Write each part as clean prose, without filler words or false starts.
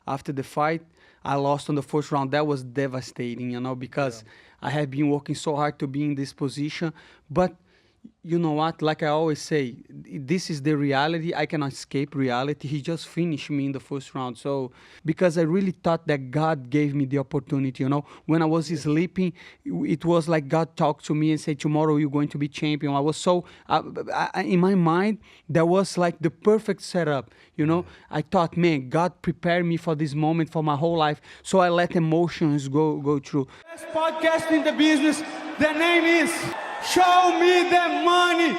after the fight, I lost on the first round. That was devastating, you know, because I had been working so hard to be in this position. But you know what? Like I always say, this is the reality. I cannot escape reality. He just finished me in the first round. So, because I really thought that God gave me the opportunity, you know. When I was sleeping, it was like God talked to me and said, tomorrow you're going to be champion. I was so, in my mind, that was like the perfect setup, you know. I thought, man, God prepared me for this moment for my whole life. So I let emotions go through. Best podcast in the business. The name is Show Me the Money.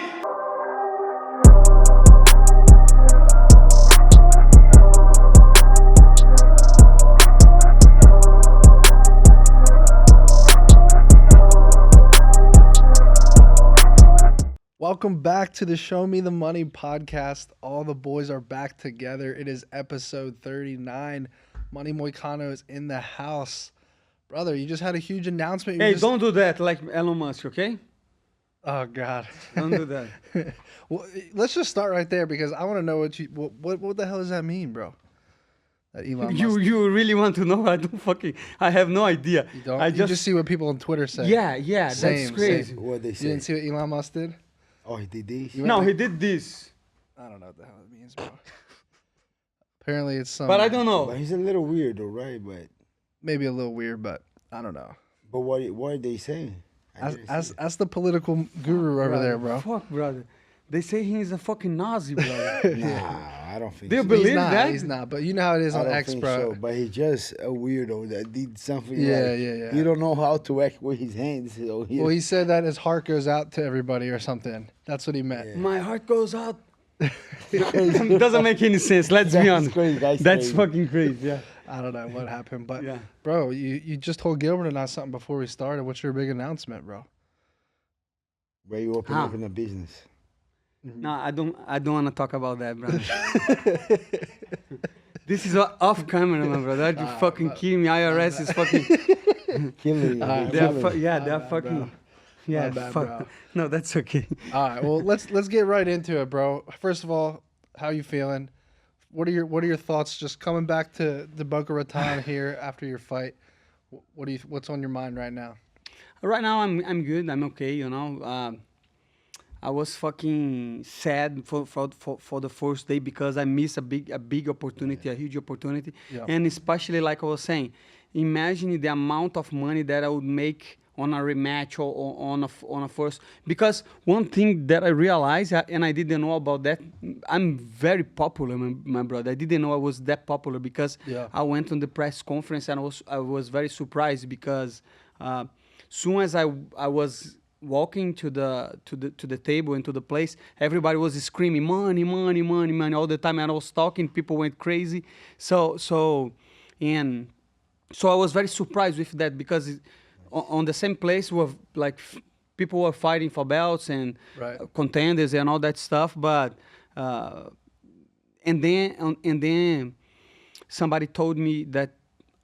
Welcome back to the Show Me the Money podcast. All the boys are back together. It is episode 39. Money Moicano is in the house. Brother, you just had a huge announcement. Hey, don't do that like Elon Musk, okay? Oh, God. Don't do that. Well, let's just start right there because I want to know what the hell does that mean, bro? That Elon Musk. You really want to know? I have no idea. You don't? I You just see what people on Twitter say. Yeah, Same, that's crazy. What they You say? didn't see what Elon Musk did? Oh, he did this? No, he did this. I don't know what the hell it means, bro. Apparently it's some... But I don't know. But he's a little weird, though, right? But Maybe a little weird, but I don't know. what are they saying? Ask the political guru over there, bro. Fuck, brother. They say he's a fucking Nazi, brother. Nah, I don't think Do you so. believe He's not, that? He's not, but you know how it is I on don't X, think bro. so, but he's just a weirdo that did something Yeah, like, yeah. you don't know how to act with his hands. So Well, he said that his heart goes out to everybody or something. That's what he meant. Yeah. My heart goes out. Doesn't make any sense. Let's be That's honest. crazy, that's That's crazy. fucking crazy. Yeah. I don't know what happened, but Yeah. bro, you just told Gilbert and I something before we started. What's your big announcement, bro? Where you open Huh. up in a business. No, I don't want to talk about that, brother. This is off camera, my brother. You fucking kidding me? IRS is fucking. Killing you. Alright, They're killing you. they're fucking. Yeah, My bad, fuck. bro. No, that's okay. All right, well let's get right into it, bro. First of all, how you feeling? What are your thoughts? Just coming back to the Boca Raton here after your fight. What's on your mind right now? Right now, I'm good. I'm okay. You know, I was fucking sad for the first day because I missed a big opportunity, a huge opportunity, Yeah. and especially like I was saying, imagine the amount of money that I would make on a rematch or on a first. Because one thing that I realized, and I didn't know about that, I'm very popular, my brother. I didn't know I was that popular because I went on the press conference and I was very surprised because soon as I was walking to the table and to the place, everybody was screaming money all the time, and I was talking, people went crazy. So I was very surprised with that because on the same place were like people were fighting for belts and contenders and all that stuff, but and then somebody told me that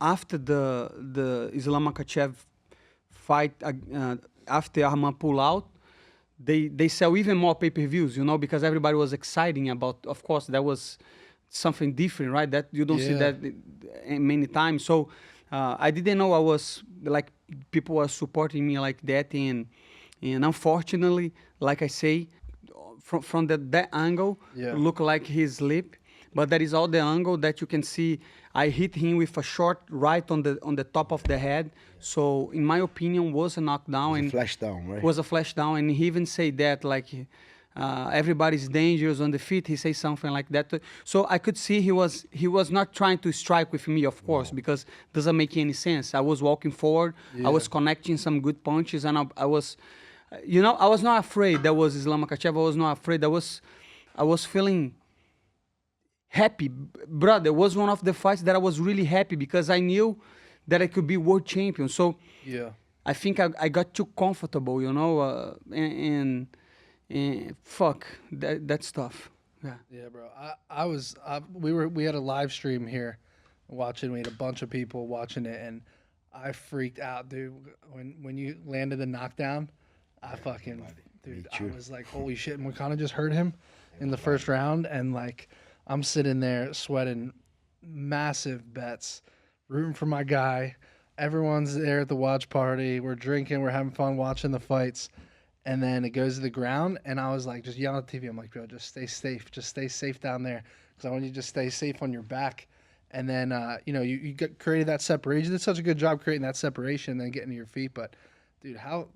after the Islam Makhachev fight, after Arman pull out, they sell even more pay-per-views, you know, because everybody was exciting about. Of course, that was something different, right? That you don't see that many times. So I didn't know I was like people were supporting me like that, and unfortunately, like I say, from that angle, look like his lip. But that is all the angle that you can see. I hit him with a short right on the top of the head. So in my opinion, was a knockdown. It was a flash down, right? Was a flash down, and he even said that like everybody's dangerous on the feet. He says something like that. So I could see he was not trying to strike with me, of course, because it doesn't make any sense. I was walking forward. I was connecting some good punches, and I was, you know, I was not afraid. That was Islam Makhachev. I was not afraid. I was feeling happy, brother. It was one of the fights that I was really happy because I knew that I could be world champion. So I think I got too comfortable, you know, and fuck that stuff. Yeah, bro. We had a live stream here watching. We had a bunch of people watching it, and I freaked out, dude. When you landed the knockdown, I was like, holy shit! And we kind of just hurt him in the first round, and like I'm sitting there sweating massive bets, rooting for my guy. Everyone's there at the watch party. We're drinking. We're having fun watching the fights. And then it goes to the ground, and I was like, just yelling at the TV. I'm like, bro, just stay safe. Just stay safe down there, because I want you to just stay safe on your back. And then, you created that separation. You did such a good job creating that separation and then getting to your feet. But, dude, how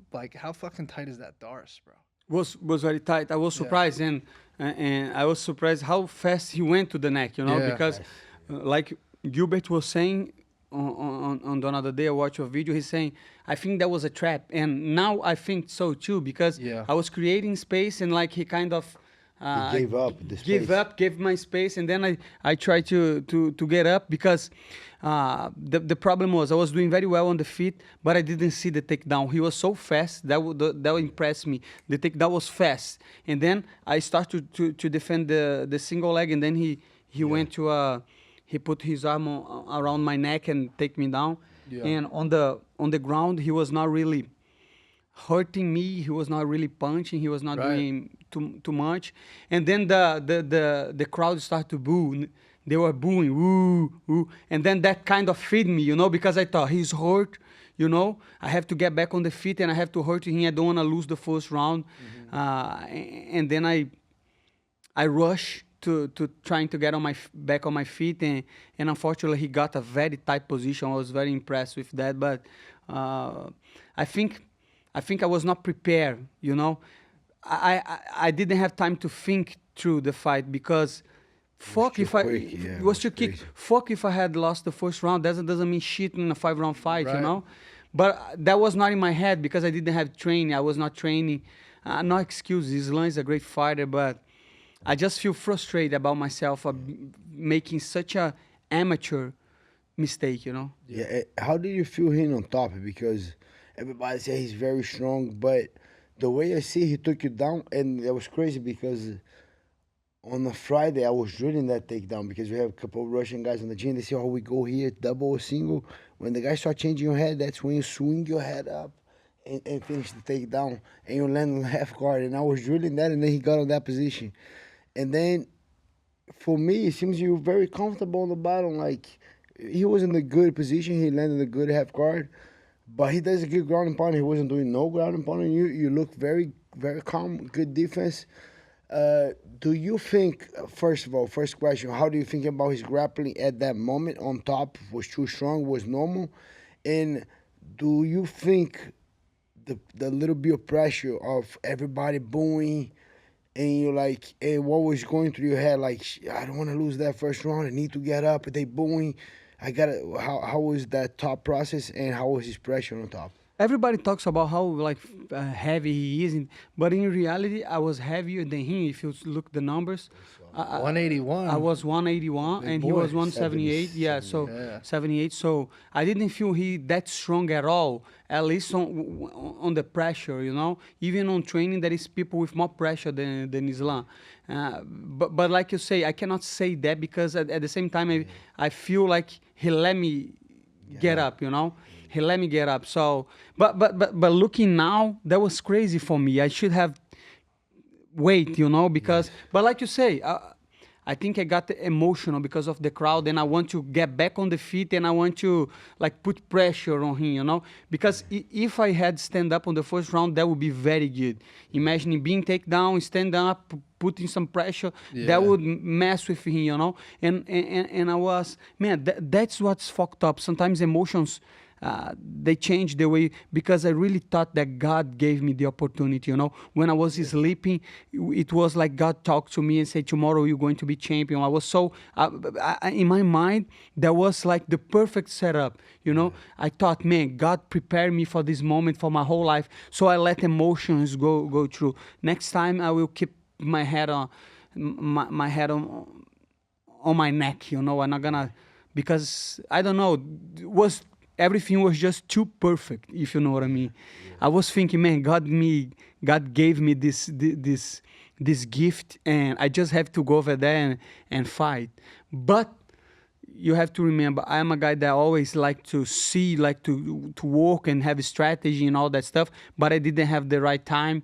fucking tight is that Darce, bro? Was very tight. I was surprised, and I was surprised how fast he went to the neck, because like Gilbert was saying on the other day, I watched a video, he's saying, I think that was a trap. And now I think so too, because I was creating space, and like he kind of he gave up the space. Gave my space, and then I tried to get up, because the problem was I was doing very well on the feet, but I didn't see the takedown. He was so fast, that would impress me. The takedown was fast, and then I started to defend the single leg, and then he went to he put his arm around my neck and take me down. And on the ground, he was not really hurting me. He was not really punching. He was not doing too much. And then the crowd started to boo. They were booing, woo, woo. And then that kind of freed me, because I thought, he's hurt, I have to get back on the feet, and I have to hurt him. I don't want to lose the first round. And then I rushed to trying to get back on my feet, and unfortunately he got a very tight position. I was very impressed with that, but I think I was not prepared. I didn't have time to think through the fight, because it was too quick. Fuck if I had lost the first round. Doesn't mean shit in a 5-round fight, But that was not in my head, because I didn't have training. I was not training. No excuses. Islam is a great fighter, but I just feel frustrated about myself making such a amateur mistake, Yeah. How do you feel him on top? Because everybody say he's very strong, but the way I see he took you down, and it was crazy, because on a Friday I was drilling that takedown, because we have a couple of Russian guys on the gym. They say, we go here, double or single. When the guys start changing your head, that's when you swing your head up and finish the takedown, and you land on the half guard. And I was drilling that, and then he got on that position. And then, for me, it seems you were very comfortable on the bottom. Like, he was in a good position. He landed a good half guard. But he does a good ground and pound. He wasn't doing no ground and pound on you. You look very, very calm, good defense. Do you think, first of all, first question, how do you think about his grappling at that moment on top? Was too strong, was normal? And do you think the little bit of pressure of everybody booing, and you're like, hey, what was going through your head? Like, I don't want to lose that first round. I need to get up. They booing. How was that top process, and how was his pressure on top? Everybody talks about how heavy he is, but in reality, I was heavier than him. If you look the numbers, 181. I was 181, and he was 178. 78. So I didn't feel he that strong at all. At least on the pressure, Even on training, there is people with more pressure than Islam. But like you say, I cannot say that, because at the same time, I feel like he let me get up, He let me get up. So, but looking now, that was crazy for me. I should have wait, because. But like you say, I think I got emotional because of the crowd, and I want to get back on the feet, and I want to put pressure on him, Because if I had stand up on the first round, that would be very good. Imagining being taken down, stand up, putting some pressure, that would mess with him, And I was, man, that's what's fucked up. Sometimes emotions. They changed the way, because I really thought that God gave me the opportunity, When I was sleeping, it was like God talked to me and said, tomorrow you're going to be champion. I was so, in my mind, that was like the perfect setup, I thought, man, God prepared me for this moment for my whole life. So I let emotions go through. Next time I will keep my head on, my head on my neck, I'm not gonna, because I don't know, everything was just too perfect, if you know what I mean. I was thinking, man, God gave me this gift, and I just have to go over there and fight. But you have to remember, I am a guy that always like to see, to work and have a strategy and all that stuff, but I didn't have the right time.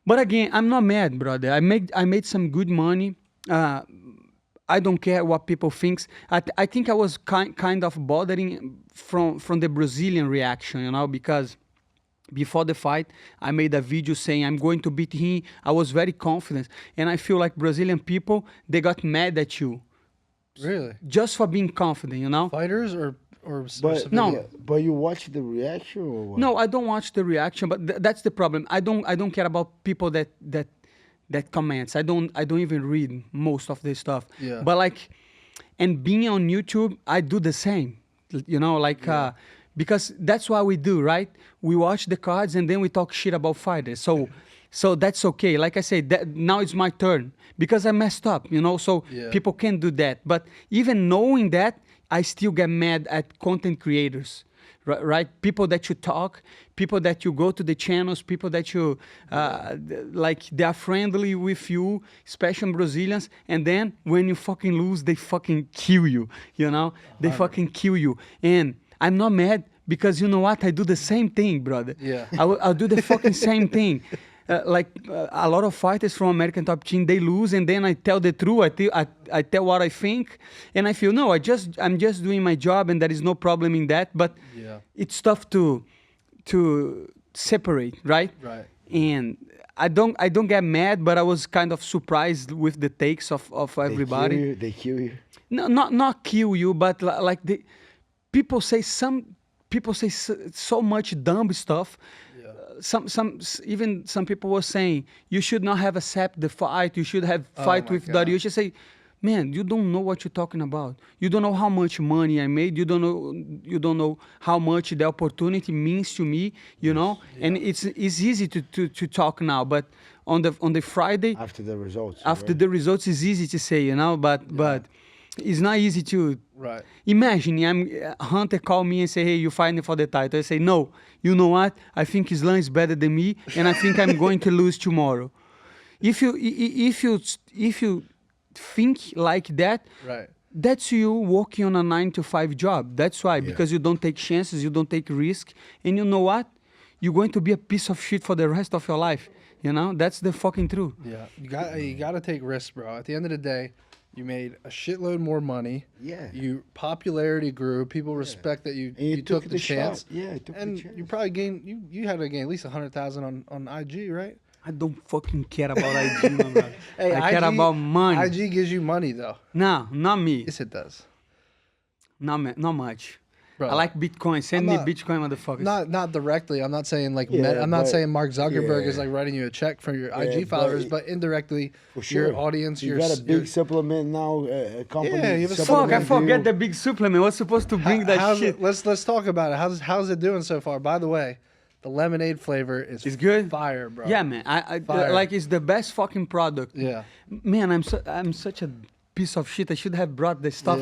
But again, I'm not mad, brother. I made some good money. I don't care what people thinks. I think I was kind of bothering from the Brazilian reaction, you know, because before the fight, I made a video saying I'm going to beat him. I was very confident. And I feel like Brazilian people, they got mad at you Really? just for being confident, you know? Fighters or But No. but you watch the reaction or what? No, I don't watch the reaction, but that's the problem. I don't care about people that comments. I don't even read most of this stuff. Yeah. But like, and being on YouTube, I do the same. You know, like because that's what we do, right? We watch the cards and then we talk shit about fighters. So that's okay. Like I said, that now it's my turn because I messed up. You know, so Yeah. people can do that. But even knowing that, I still get mad at content creators, right? People that you talk, people that you go to the channels, people that you, like, they are friendly with you, especially Brazilians. And then when you fucking lose, they fucking kill you, you know? They fucking kill you. And I'm not mad because you know what? I do the same thing, brother. Yeah. I'll do the fucking same thing. A lot of fighters from American Top Team, they lose, and then I tell the truth. I tell what I think, and I feel no. I'm just doing my job, and there is no problem in that. But Yeah. it's tough to separate, right? Right. And I don't get mad, but I was kind of surprised with the takes of everybody. They kill you. No, not kill you, but like people say so much dumb stuff. Even some people were saying you should not have accepted the fight. You should have fight my with God. Daddy. You should say, man, you don't know what you're talking about. You don't know how much money I made. You don't know how much the opportunity means to me. You know, and it's easy to talk now, but on the Friday After the results. after right? the results, it's easy to say, you know, but it's not easy to. Right. Imagine Hunter call me and say, hey, you fighting for the title. I say, no, you know what? I think Islam is better than me, and I think I'm going to lose tomorrow. If you think like that, Right. that's you working on a 9-to-5 job. That's why, because you don't take chances, you don't take risk, and you know what? You're going to be a piece of shit for the rest of your life. You know, that's the fucking truth. Yeah. You got to take risks, bro. At the end of the day, you made a shitload more money. Yeah. You popularity grew. People respect that you And you took took the the chance. shot. Yeah, you took the and chance. you probably gained you had to gain at least 100,000 on IG, right? I don't fucking care about IG, my brother. Hey, I care about money. IG gives you money though. No, not me. Yes, it does. Not much. Bro, I like Bitcoin. Send I'm me not- Bitcoin, motherfuckers. Not directly. I'm not saying like Yeah, I'm not but- saying Mark Zuckerberg is yeah. like writing you a check for your Yeah, IG but followers, it- but indirectly For sure. your audience, You your got a big your- supplement now. A company. Yeah, you have a Fuck, I supplement forget deal. the big supplement. What's supposed to bring that how's shit? it, let's talk about it. How's it doing so far? By the way, the lemonade flavor is It's good? fire, bro. Yeah, man. I Fire. like it's the best fucking product. Yeah. Man, I'm such a piece of shit. I should have brought the stuff.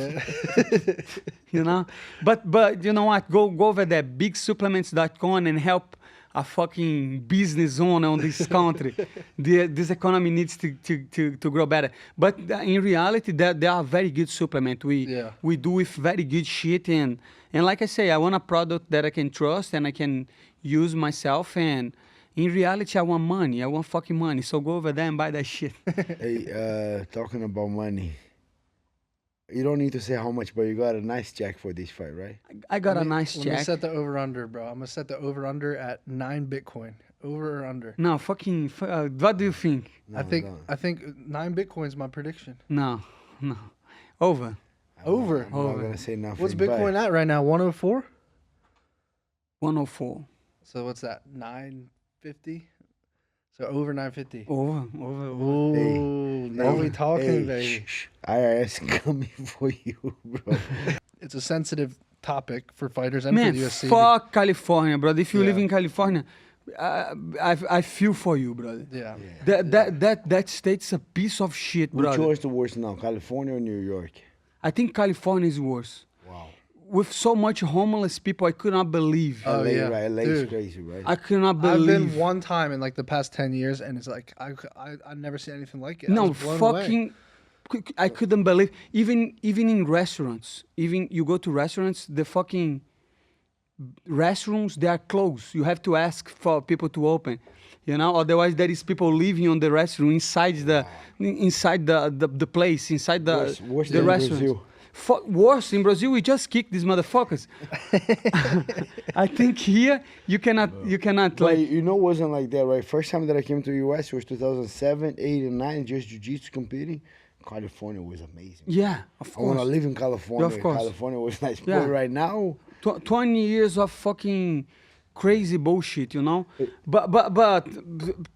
You know? But you know what? Go over there, bigsupplements.com, and help a fucking business owner on this country. This economy needs to grow better. But in reality, there are very good supplements. We do with very good shit, and like I say, I want a product that I can trust and I can use myself. And in reality, I want money. I want fucking money. So go over there and buy that shit. Hey, talking about money. You don't need to say how much, but you got a nice check for this fight, right? I got a nice Let me check. set the over under, bro. I'm gonna set the over under at 9 Bitcoin. Over or under? No, fucking. What do you think? I think 9 Bitcoin's my prediction. No. Over. Over. I'm not gonna say nothing. What's but Bitcoin at right now? 104. 104. So what's that? 950. So over 950. Over. Ooh, Hey, now we talking, hey, baby. shh. IRS coming for you, bro. It's a sensitive topic for fighters and Man, for the UFC. fuck California, brother. If you live Yeah. in California, I feel for you, brother. Yeah. That state's a piece of shit, Which brother. was the worst now, California or New York? I think California is worse. Wow. With so much homeless people, I could not believe. Oh, LA, yeah. right? LA is Dude. crazy, right? I could not I've believe. been one time in like the past 10 years, and it's like I've never seen anything like it. I No, was blown away. fucking. I couldn't believe. Even in restaurants, even you go to restaurants, the fucking restrooms, they are closed. You have to ask for people to open. Otherwise there is people living on the restroom inside the place, inside Worse the than restaurant. Brazil. Worse in Brazil, we just kick these motherfuckers. I think here you cannot But like. it wasn't like that, right? First time that I came to the US was 2007, 8, and 9, just jiu-jitsu competing. California was amazing. Yeah, of I want to course. live in California. Of course. California was nice. Yeah. But right now, 20 years of fucking crazy bullshit, But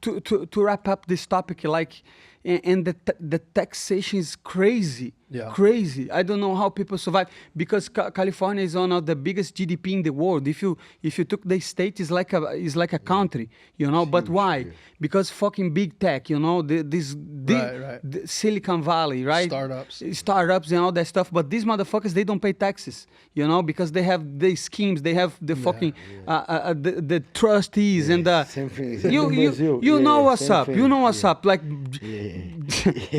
to wrap up this topic, like, and the taxation is crazy. Yeah. Crazy. I don't know how people survive, because California is one of the biggest GDP in the world. If you took the state, it's like a country, But why? yeah. Because fucking big tech, the Silicon Valley, right? Startups and all that stuff. But these motherfuckers, they don't pay taxes, because they have the schemes, they have the fucking the trustees and the same thing. you know what's up. You know what's up. Like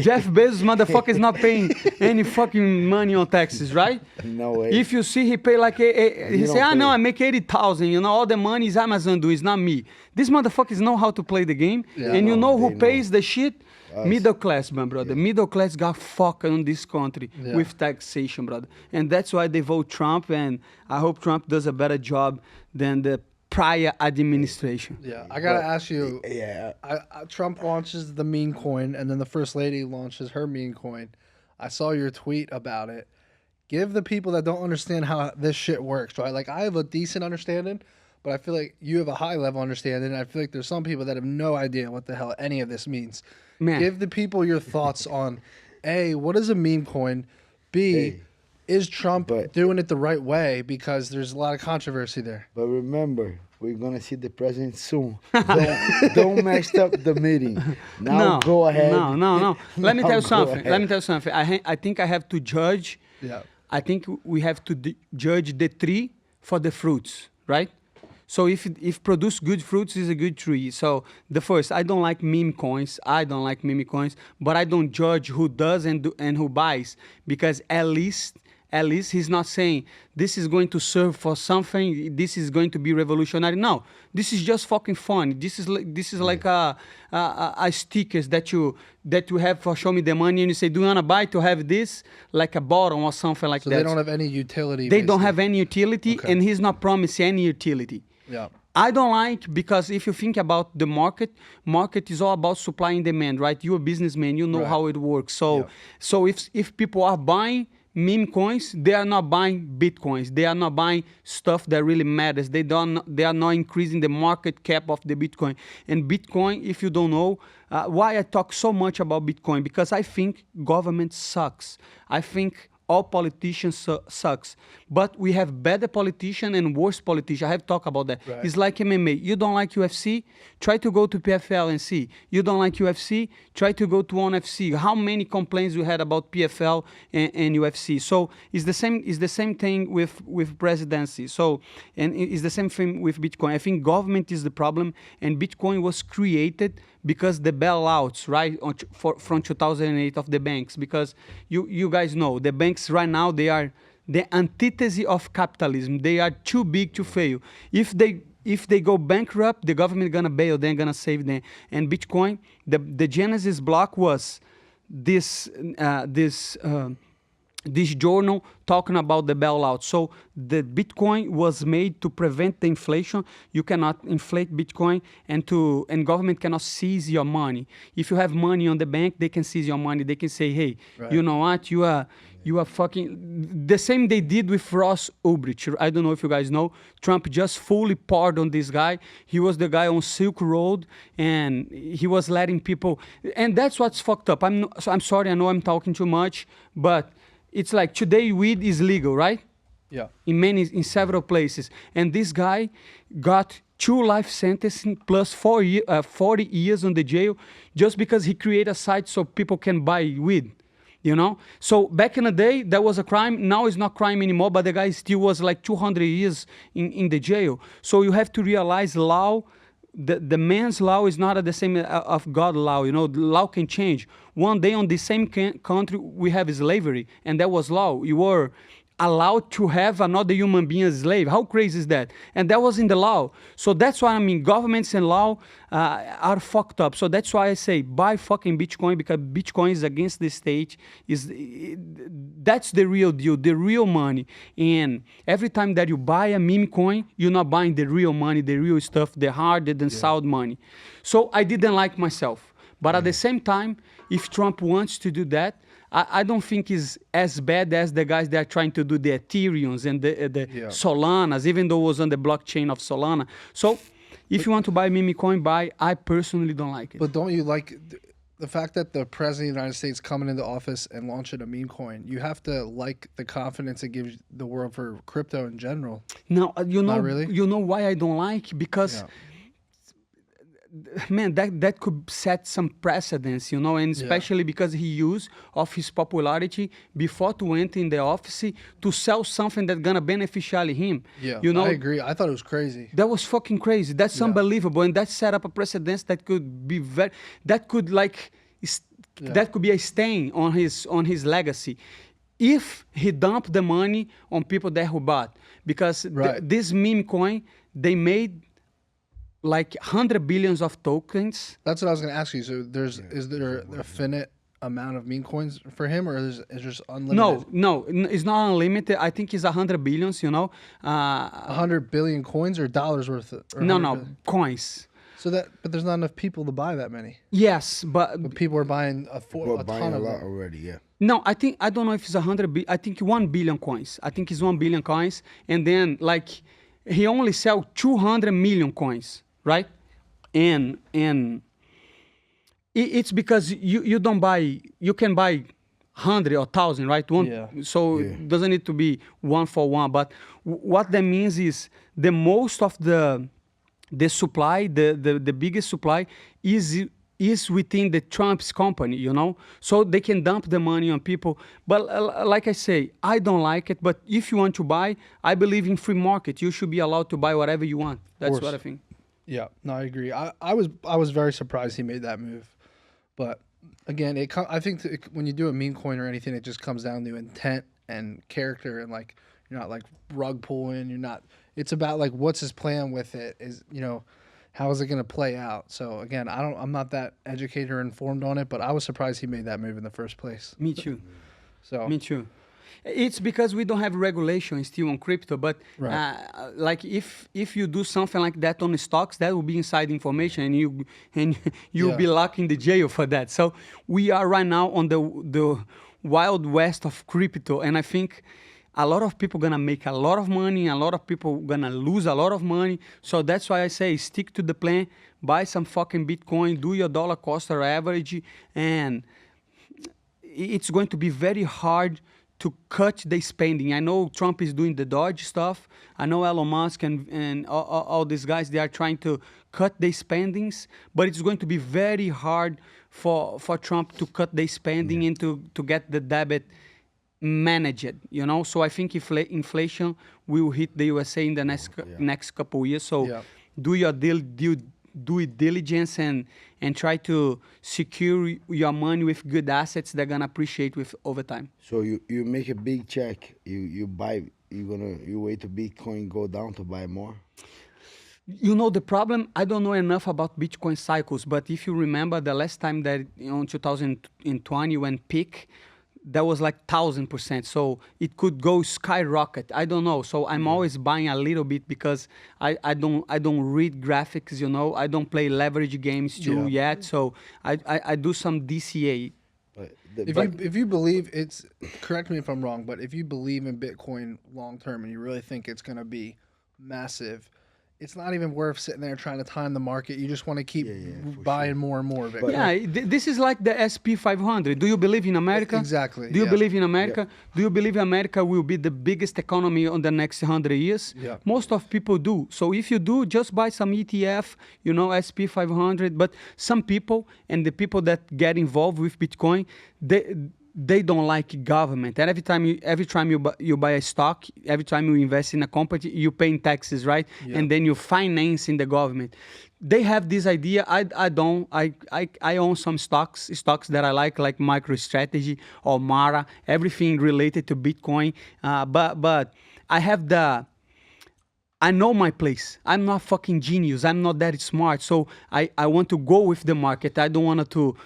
Jeff Bezos, motherfucker, is not paying any fucking money on taxes, right? No way. If you see he pay like he say, don't no, pay. I make 80,000. All the money is Amazon do, it's not me. These motherfuckers know how to play the game, and you know who they pays the shit? Middle class, my brother. Middle class got fucked on this country with taxation, brother. And that's why they vote Trump, and I hope Trump does a better job than the prior administration. Yeah, I gotta ask you. Yeah. Trump launches the meme coin, and then the First Lady launches her meme coin. I saw your tweet about it. Give the people that don't understand how this shit works, right? Like, I have a decent understanding, but I feel like you have a high level understanding. I feel like there's some people that have no idea what the hell any of this means. Man. Give the people your thoughts on A, what is a meme coin? B, is Trump doing it the right way? Because there's a lot of controversy there. But remember, we're gonna see the president soon. Don't mess up the meeting. Now go ahead. No. Let me Now tell you go something. ahead. Let me tell you something. I think I have to judge. Yeah. I think we have to judge the tree for the fruits, right? So if produce good fruits, is a good tree. So the first, I don't like meme coins. But I don't judge who does and who buys, because at least he's not saying this is going to serve for something. This is going to be revolutionary. No, this is just fucking fun. This is like a stickers that you have for show me the money, and you say, do you want to buy to have this, like a bottle or something like So that. they don't have any utility. They don't basically. have any utility, Okay. and he's not promising any utility. Yeah. I don't like, because if you think about the market is all about supply and demand, right? You're a businessman, you know Right. how it works. So Yeah. so if people are buying meme coins, they are not buying Bitcoins. They are not buying stuff that really matters. They are not increasing the market cap of the Bitcoin. And Bitcoin, if you don't know, why I talk so much about Bitcoin, because I think government sucks. I think all politicians sucks, but we have better politicians and worse politicians. I have talked about that. Right. It's like MMA. You don't like UFC? Try to go to PFL and see. You don't like UFC? Try to go to ONE FC. How many complaints we had about PFL and UFC? So it's the same. It's the same thing with presidency. So and it's the same thing with Bitcoin. I think government is the problem, and Bitcoin was created because the bailouts, right, from 2008 of the banks. Because you guys know the banks right now, they are the antithesis of capitalism. They are too big to fail. If they go bankrupt, the government gonna bail them, gonna save them. And Bitcoin, the genesis block was this journal talking about the bailout. So the Bitcoin was made to prevent the inflation. You cannot inflate Bitcoin, and government cannot seize your money. If you have money on the bank, they can seize your money. They can say, hey, Right. you know what? You are fucking... The same they did with Ross Ulbricht. I don't know if you guys know. Trump just fully pardoned this guy. He was the guy on Silk Road, and he was letting people... And that's what's fucked up. I'm sorry, I know I'm talking too much, but it's like today weed is legal, right? Yeah. In several places. And this guy got 2 life sentences plus 40 years on the jail just because he created a site so people can buy weed. So back in the day, that was a crime. Now it's not crime anymore, but the guy still was like 200 years in the jail. So you have to realize law, the man's law is not the same of God's law. The law can change. One day on the same country, we have slavery, and that was law. You were allowed to have another human being as slave. How crazy is that? And that was in the law. So that's why, I mean, governments and law are fucked up. So that's why I say buy fucking Bitcoin, because Bitcoin is against the state. That's the real deal, the real money. And every time that you buy a meme coin, you're not buying the real money, the real stuff, the hard and sound money. So I didn't like myself. But at the same time, if Trump wants to do that, I don't think it's as bad as the guys that are trying to do the Ethereums and the Solanas, even though it was on the blockchain of Solana. So if you want to buy meme coin, buy. I personally don't like it. But don't you like the fact that the president of the United States coming into office and launching a meme coin? You have to like the confidence it gives the world for crypto in general. No, Not really? You know why I don't like? Because man, that could set some precedents, and especially because he used of his popularity before to enter in the office to sell something that's gonna beneficially him. Yeah, I agree. I thought it was crazy. That was fucking crazy. That's unbelievable, and that set up a precedent that could be that could be a stain on his legacy. If he dumped the money on people that who bought, because this meme coin, they made like 100 billions of tokens. That's what I was going to ask you. So is there a finite amount of meme coins for him, or is it just unlimited? No, it's not unlimited. I think it's 100 billions, 100 billion coins or dollars worth? No, coins. So but there's not enough people to buy that many. Yes, but people are buying a ton of lot them already, yeah. No, I don't know if it's 100 I think 1 billion coins. I think it's 1 billion coins. And then he only sell 200 million coins. Right, and it's because you don't buy. You can buy 100 or 1,000, right? So it doesn't need to be one for one. But what that means is the most of the supply, the biggest supply is within the Trump's company, So they can dump the money on people. But like I say, I don't like it. But if you want to buy, I believe in free market. You should be allowed to buy whatever you want. That's what I think. Yeah, no, I agree. I was very surprised he made that move, but again, I think when you do a meme coin or anything, it just comes down to intent and character, and you're not rug pulling. You're not. It's about what's his plan with it. Is how is it going to play out? So again, I'm not that educated or informed on it, but I was surprised he made that move in the first place. Me too. Me too. It's because we don't have regulation still on crypto, but if you do something like that on the stocks, that will be inside information, and you'll be locked in the jail for that. So we are right now on the wild west of crypto, and I think a lot of people gonna make a lot of money, a lot of people gonna lose a lot of money. So that's why I say stick to the plan, buy some fucking Bitcoin, do your dollar cost average, and it's going to be very hard to cut the spending. I know Trump is doing the Dodge stuff. I know Elon Musk and all these guys, they are trying to cut the spendings, but it's going to be very hard for Trump to cut the spending and to get the debt managed, So I think inflation will hit the USA in the next couple of years. So do your due diligence and try to secure your money with good assets that are gonna appreciate over time. So you make a big check, you buy, you wait till Bitcoin go down to buy more? The problem, I don't know enough about Bitcoin cycles, but if you remember the last time that in 2020 when peak, that was 1,000%. So it could go skyrocket. I don't know. So I'm always buying a little bit because I don't read graphics. I don't play leverage games too yet. So I do some DCA. If you believe correct me if I'm wrong, but if you believe in Bitcoin long term and you really think it's going to be massive, it's not even worth sitting there trying to time the market. You just want to keep buying more and more of it. This is like the SP 500. Do you believe in America? Exactly. Do you believe in America? Do you believe America will be the biggest economy on the next 100 years? Yeah. Most of people do. So if you do, just buy some ETF, SP 500. But some people and the people that get involved with Bitcoin, they don't like government. And every time you buy a stock, every time you invest in a company, you paying taxes, right? Yeah. And then you financing the government. They have this idea. I don't. I own some stocks that I like MicroStrategy or Mara, everything related to Bitcoin. But I have I know my place. I'm not fucking genius. I'm not that smart. So I want to go with the market. I don't want to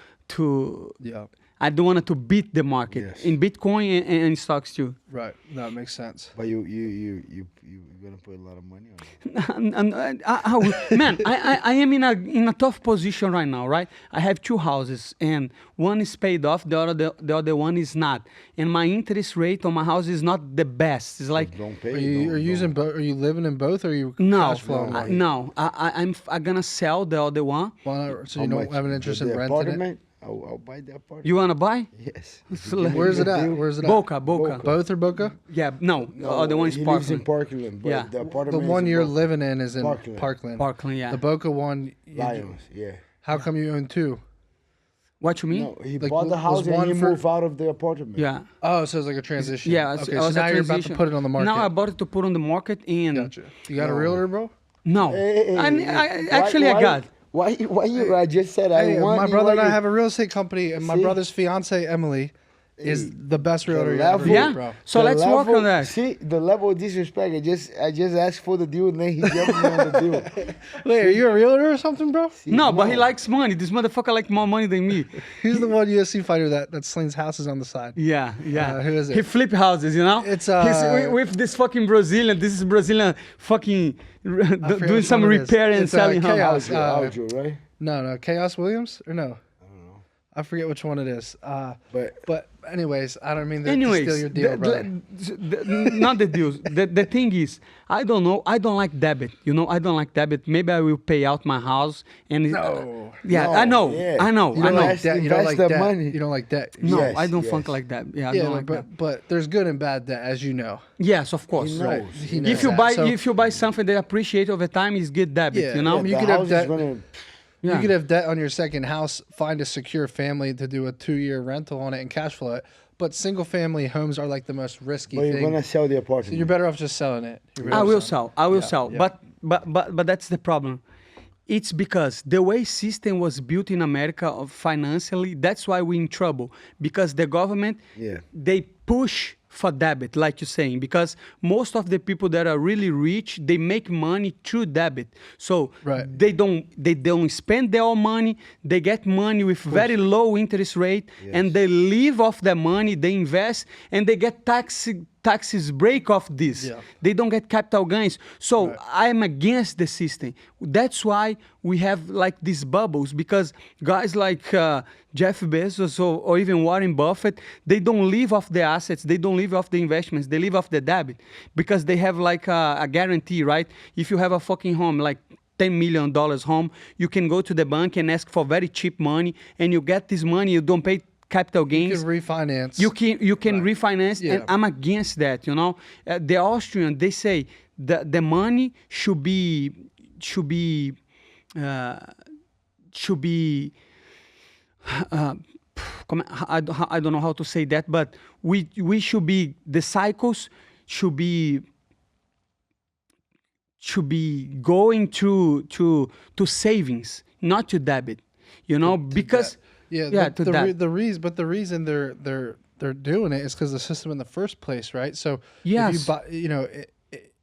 Yeah. I don't want to beat the market Yes. in Bitcoin and in stocks too. Right. That makes sense. But you gonna put a lot of money on it. Man, I am in a tough position right now, right? I have 2 houses, and one is paid off, the other one is not, and my interest rate on my house is not the best. It's like Don't pay. Are you don't- using both? Are you living in both? Or are you no, cash flowing? no. I'm gonna sell the other one. Why not? So How you don't much? have an interest in The renting it? apartment? I'll buy the apartment. You wanna buy? Yes. Where's it at? Where's it at? Boca. Both are Boca? Yeah, no. The other one is He lives in Parkland. Parkland. But Yeah. the The apartment is one in you're Boca. living in is in Parkland. Parkland. Parkland, yeah. The Boca one. Lions, yeah. How come you own 2? What you mean? No, he Like, bought the was house and one he for- moved out of the apartment. Yeah. Oh, so it's like a transition. Yeah. Okay, it so was a now you're about to transition. put it on the market. Now I bought it to put on the market, and Gotcha. You got a realtor, bro? no. Hey, I got. Why you? I just said I Hey, want. my you, brother why and I you- have a real estate company, and my See? brother's fiance Emily is the best realtor you level- ever Yeah. meet, bro. So the let's work level- on that. See the level of disrespect. I just asked for the deal and then he jumped me on the deal. Wait, are you a realtor or something, bro? No, but he likes money. This motherfucker like more money than me. He's the one UFC fighter that slings houses on the side. Yeah. Who is it? He flip houses, you know. It's, He's with this fucking Brazilian. This is Brazilian fucking forget doing which some one it is. repair and It's, selling Chaos. houses. Aljo, right? No, Chaos Williams or no? I forget which one it is. But anyways, I don't mean to steal your deal, brother. Not the deals. The thing is, I don't know. I don't like debit. You know, I don't like debit. Maybe I will pay out my house and. No. Yeah, No, I know. yeah. I know. You I don't know. like debt. You don't Invest like the debt. money. You don't like debt. No, Yes, I don't yes. funk like that. Yeah, I Yeah, don't like that. but there's good and bad debt, as you know. Yes, of course. He knows. He knows If you that. buy So- if you buy something that appreciate over time, it's good debit. Yeah, you know. You The could have house is debt- gonna. Yeah. You could have debt on your second house, find a secure family to do a 2-year rental on it and cash flow it. But single family homes are like the most risky But you're thing. gonna sell the apartment. So you're better off just selling it. You're better I off will selling sell. I will Yeah, sell. yeah. But that's the problem. It's because the way system was built in America financially, that's why we're in trouble. Because the government, Yeah. they push for debit, like you're saying, because most of the people that are really rich, they make money through debit. So Right. they don't spend their own money. They get money with very low interest rate, and they live off the money. They invest, and they get taxes break off this. Yeah. They don't get capital gains. So I'm against the system. That's why we have like these bubbles, because guys like Jeff Bezos or even Warren Buffett, they don't live off the assets. They don't live off the investments. They live off the debit because they have like a guarantee, right? If you have a fucking home, like $10 million home, you can go to the bank and ask for very cheap money, and you get this money. You don't pay capital You gains. can refinance. You can refinance, Yeah. and I'm against that. You know, the Austrian, they say the money should be I don't know how to say that, but we should be, the cycles should be going to savings, not to debit. You know, because But to the that. reason they're doing it is because the system in the first place, right? So Yes. if you buy,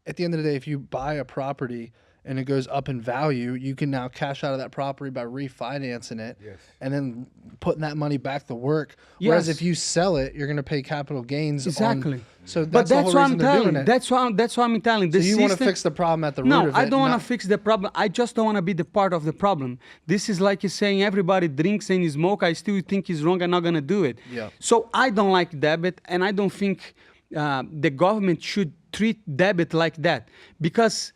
at the end of the day, if you buy a property and it goes up in value, you can now cash out of that property by refinancing it, and then putting that money back to work. Whereas Yes. if you sell it, you're going to pay capital gains. Exactly. So But that's the that's whole what reason I'm they're telling. doing it. That's what I'm telling. So The you want to system- fix the problem at the root No, of it. I don't want to not- fix the problem. I just don't want to be the part of the problem. This is like you're saying everybody drinks and smoke. I still think it's wrong. I'm not going to do it. Yeah. So I don't like debit, and I don't think the government should treat debit like that, because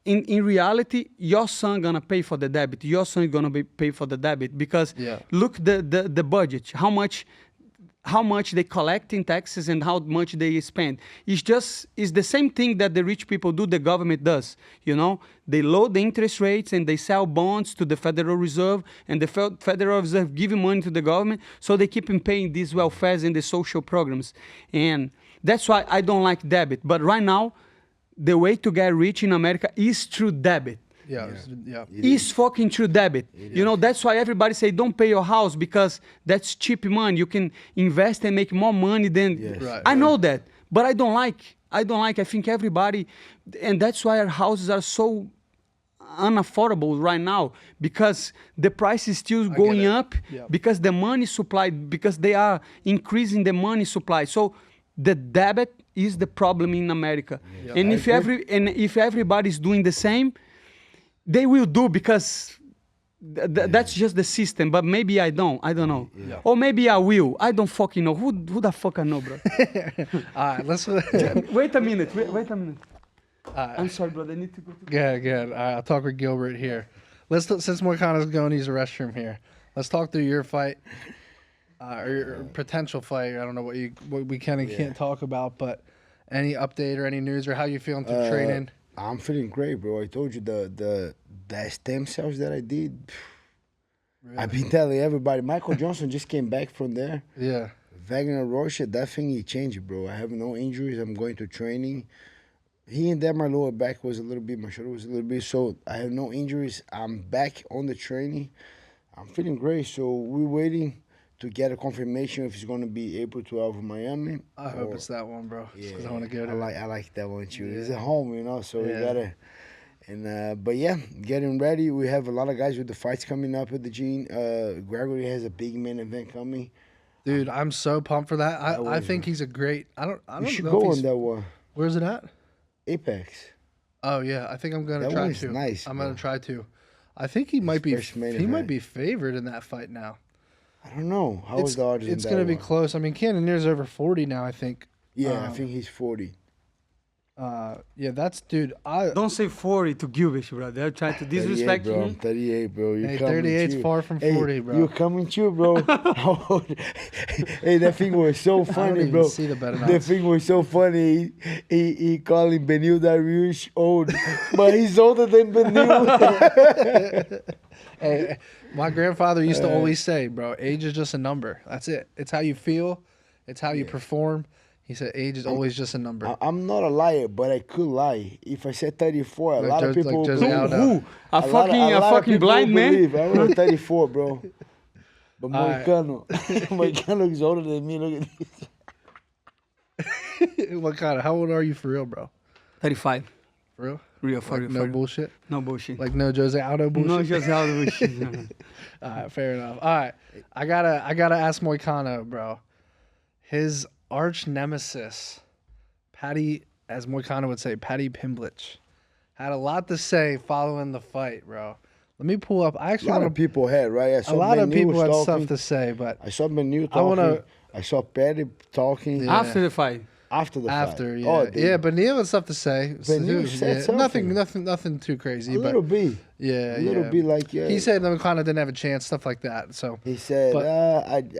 in reality, your son gonna pay for the debit. Your son is gonna pay for the debit because Yeah. look the budget. How much how much they collect in taxes and how much they spend. It's the same thing that the rich people do, the government does. You know, they load the interest rates and they sell bonds to the Federal Reserve, and the Federal Reserve giving money to the government, so they keep paying these welfares and the social programs. And that's why I don't like debit. But right now, the way to get rich in America is through debit. Is fucking through debit. You know, that's why everybody say don't pay your house, because that's cheap money. You can invest and make more money than... Yes. Right, I know that, but I don't like. I think everybody... And that's why our houses are so unaffordable right now, because the price is still going up, because the money supply, because they are increasing the money supply. So the debit is the problem in America. And if everybody's doing the same, they will do, because that's just the system. But maybe I don't know. Or maybe I will. I don't fucking know. Who the fuck I know, bro? All right, let's... Wait a minute. I'm sorry, brother. I need to go to... Good. All right, I'll talk with Gilbert here. Since Moicano's going to use the restroom here, let's talk through your fight. Or your potential fight. I don't know what we can and can't talk about, but any update or any news, or how you feeling through training? I'm feeling great, bro. I told you the stem cells that I did. Really? I've been telling everybody. Michael Johnson just came back from there. Yeah. Wagner Rocha, that thing he changed, bro. I have no injuries. I'm going to training. Here and there, my lower back was a little bit, my shoulder was a little bit. So I have no injuries. I'm back on the training. I'm feeling great. So we're waiting to get a confirmation if it's going to be April 12 in Miami. I hope it's that one, bro. Yeah, I want to go to I like that one too. It's at home, you know, so we gotta. And but yeah, getting ready. We have a lot of guys with the fights coming up at the gene. Gregory has a big main event coming. Dude, I'm so pumped for that. I think he's a great. I don't You should know go if on he's, that one. Where's it at? Apex. Oh yeah, I think I'm gonna That try one's to. nice, I'm bro. gonna try to. I think he might be. first main He might event. be favored in that fight now. I don't know. How is the odds in It's that gonna be one? close. I mean, Cannonier's over 40 now. I think. Yeah, I think he's 40. Yeah, that's dude. I Don't say 40 to Gilbert, brother. They're trying to 38, disrespect bro. him. 38, bro. You Hey, coming 38's too. far from 40, bro. You coming too, bro. Hey, that thing was so funny, even bro. see the better That odds. thing was so funny. He calling Benil Dariush old, but he's older than Benil. Hey, my grandfather used to always say, bro, age is just a number. That's it. It's how you feel. It's how you perform. He said age is always just a number. I'm not a liar, but I could lie. If I said 34, a lot of people will Jose believe. Aldo. Who? A fucking people blind will man? believe. I'm not 34, bro. But right. Moicano, Moicano is older than me. Look at this. What kind of? How old are you for real, bro? 35. For real? Real, for real. No for real. bullshit. No bullshit. Like no Jose Aldo bullshit. No, just how the bullshit. All right, fair enough. All right, I gotta ask Moicano, bro. His arch nemesis, Paddy, as Moicano would say, Paddy Pimblett, had a lot to say following the fight, bro. Let me pull up. I A actually lot want of to. people had, right? I A saw lot of Benil people had talking. stuff to say, but I saw Benil I wanna- talking. I saw Paddy talking Yeah. After the fight. after the after, fight. yeah, Oh, dude. yeah, but Neil had stuff to say. Benil said something. Nothing too crazy, a but little bit. yeah, A little yeah. bit like, yeah. He said Moicano didn't have a chance, stuff like that. So He said, But-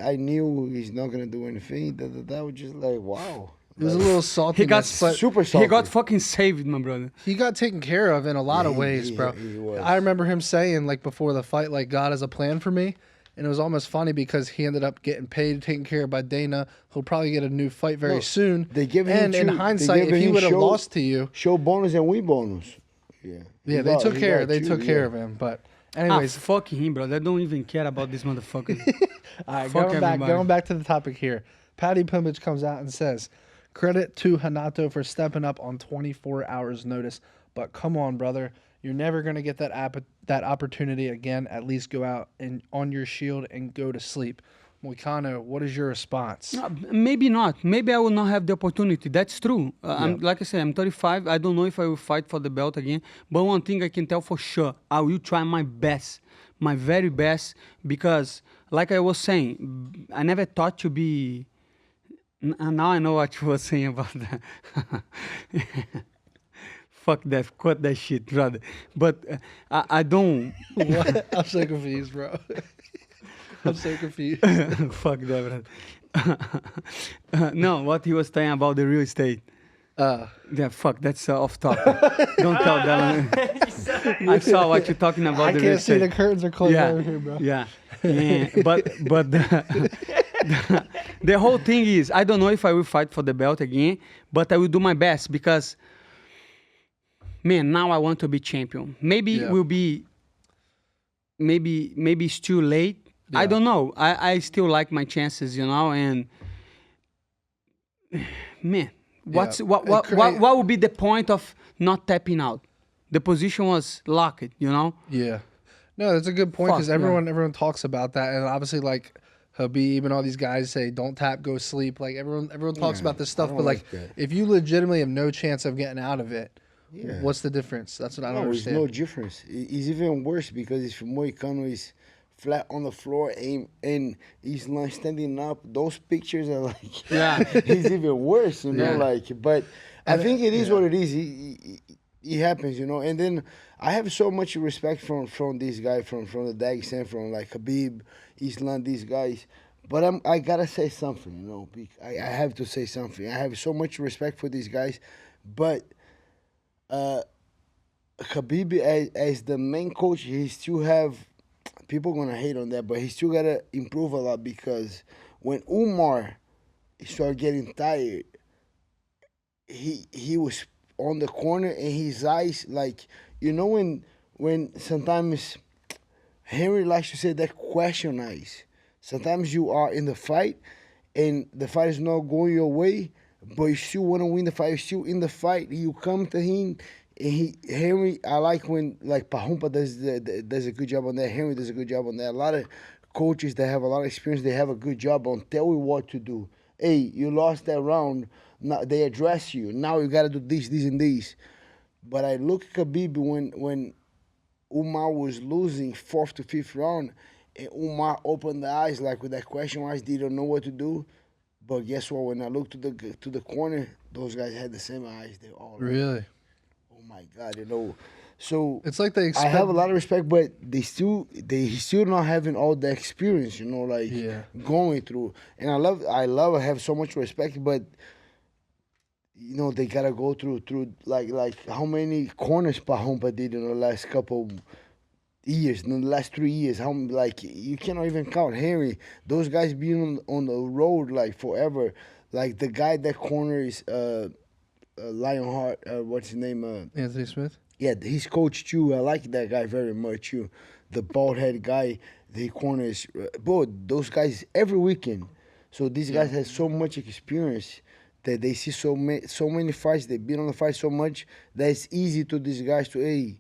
I knew he's not going to do anything. That was just like, wow. it was a little salty. He got but super He salty. got fucking saved, my brother. he got taken care of in a lot of he- ways, he- bro. he was. I remember him saying, like, before the fight, like, God has a plan for me. And it was almost funny because he ended up getting paid, taken care of by Dana. He'll probably get a new fight very No, soon. they give him and in two- they hindsight, give if he him would have show- lost to you, Show bonus and win bonus. Yeah. yeah, He they got- took he care. got They two, took care yeah. of him. But Ah, anyways, fuck him, bro. I don't even care about this motherfucker. all right, fuck everybody. going back to the topic here. Paddy Pimblett comes out and says, "Credit to Hanato for stepping up on 24 hours notice. But come on, brother, you're never gonna get that opportunity again. At least go out and on your shield and go to sleep." Moicano, what is your response? Maybe not. Maybe I will not have the opportunity. That's true. I'm, like I said, I'm 35. I don't know if I will fight for the belt again. But one thing I can tell for sure, I will try my best, my very best, because like I was saying, I never thought to be... Now I know what you were saying about that. Fuck that. Cut that shit, brother. But I don't... What? I'm so confused, bro. I'm so confused. Fuck that, bro. No, what he was saying about the real estate. Yeah, fuck, that's off topic. Don't tell that. I saw what you're talking about. I the real can't see estate. the curtains are closed Yeah, over here, bro. yeah. But the whole thing is, I don't know if I will fight for the belt again, but I will do my best because, man, now I want to be champion. Maybe it will be, maybe it's too late. I Yeah. don't know. I still like my chances, you know, and man, what would be the point of not tapping out? The position was locked, you know. Yeah. No, that's a good point because Fuck, yeah. everyone talks about that, and obviously like Khabib and all these guys say don't tap, go sleep. Like everyone talks about this stuff, don't but like like that. if you legitimately have no chance of getting out of it, Yeah. what's the difference? That's what I don't No, it's understand. no difference. It's even worse because if Moicano is flat on the floor and he's not standing up, those pictures are like, Yeah. it's even worse, you know, Yeah. like, but I think it is what it is. It happens, you know, and then I have so much respect from this guy, from the Dagestan, from like Khabib, Islam, these guys. But I gotta say something, you know. I have to say something. I have so much respect for these guys, but Khabib as the main coach, he still have people gonna hate on that, but he still gotta improve a lot because when Umar started getting tired, he was on the corner and his eyes, like, you know, when sometimes Henry likes to say that question eyes. Sometimes you are in the fight and the fight is not going your way, but you still want to win the fight. You're still in the fight. You come to him, and Henry. I like when like Pahumpa does a good job on that. Henry does a good job on that. A lot of coaches that have a lot of experience, they have a good job on tell you what to do. Hey, you lost that round. Now they address you. Now you got to do this, and this. But I look at Khabib when Umar was losing 4th to 5th round, and Umar opened the eyes like with that question marks, didn't know what to do. But guess what? When I looked to the corner, those guys had the same eyes. They all Really? oh my God, you know. So It's like they I expect. have a lot of respect, but he's still not having all the experience, you know, like going through. And I have so much respect, but you know they gotta go through like how many corners Pahompa did in the last couple years, in the last 3 years. How like you cannot even count. Henry, those guys being on the road like forever. Like the guy that corners Lionheart, what's his name? Anthony Smith. Yeah, his coach too. I like that guy very much too. The bald head guy, the corners. Bro, those guys every weekend. So these guys have so much experience that they see so many fights. They've been on the fight so much that it's easy to these guys to. Hey,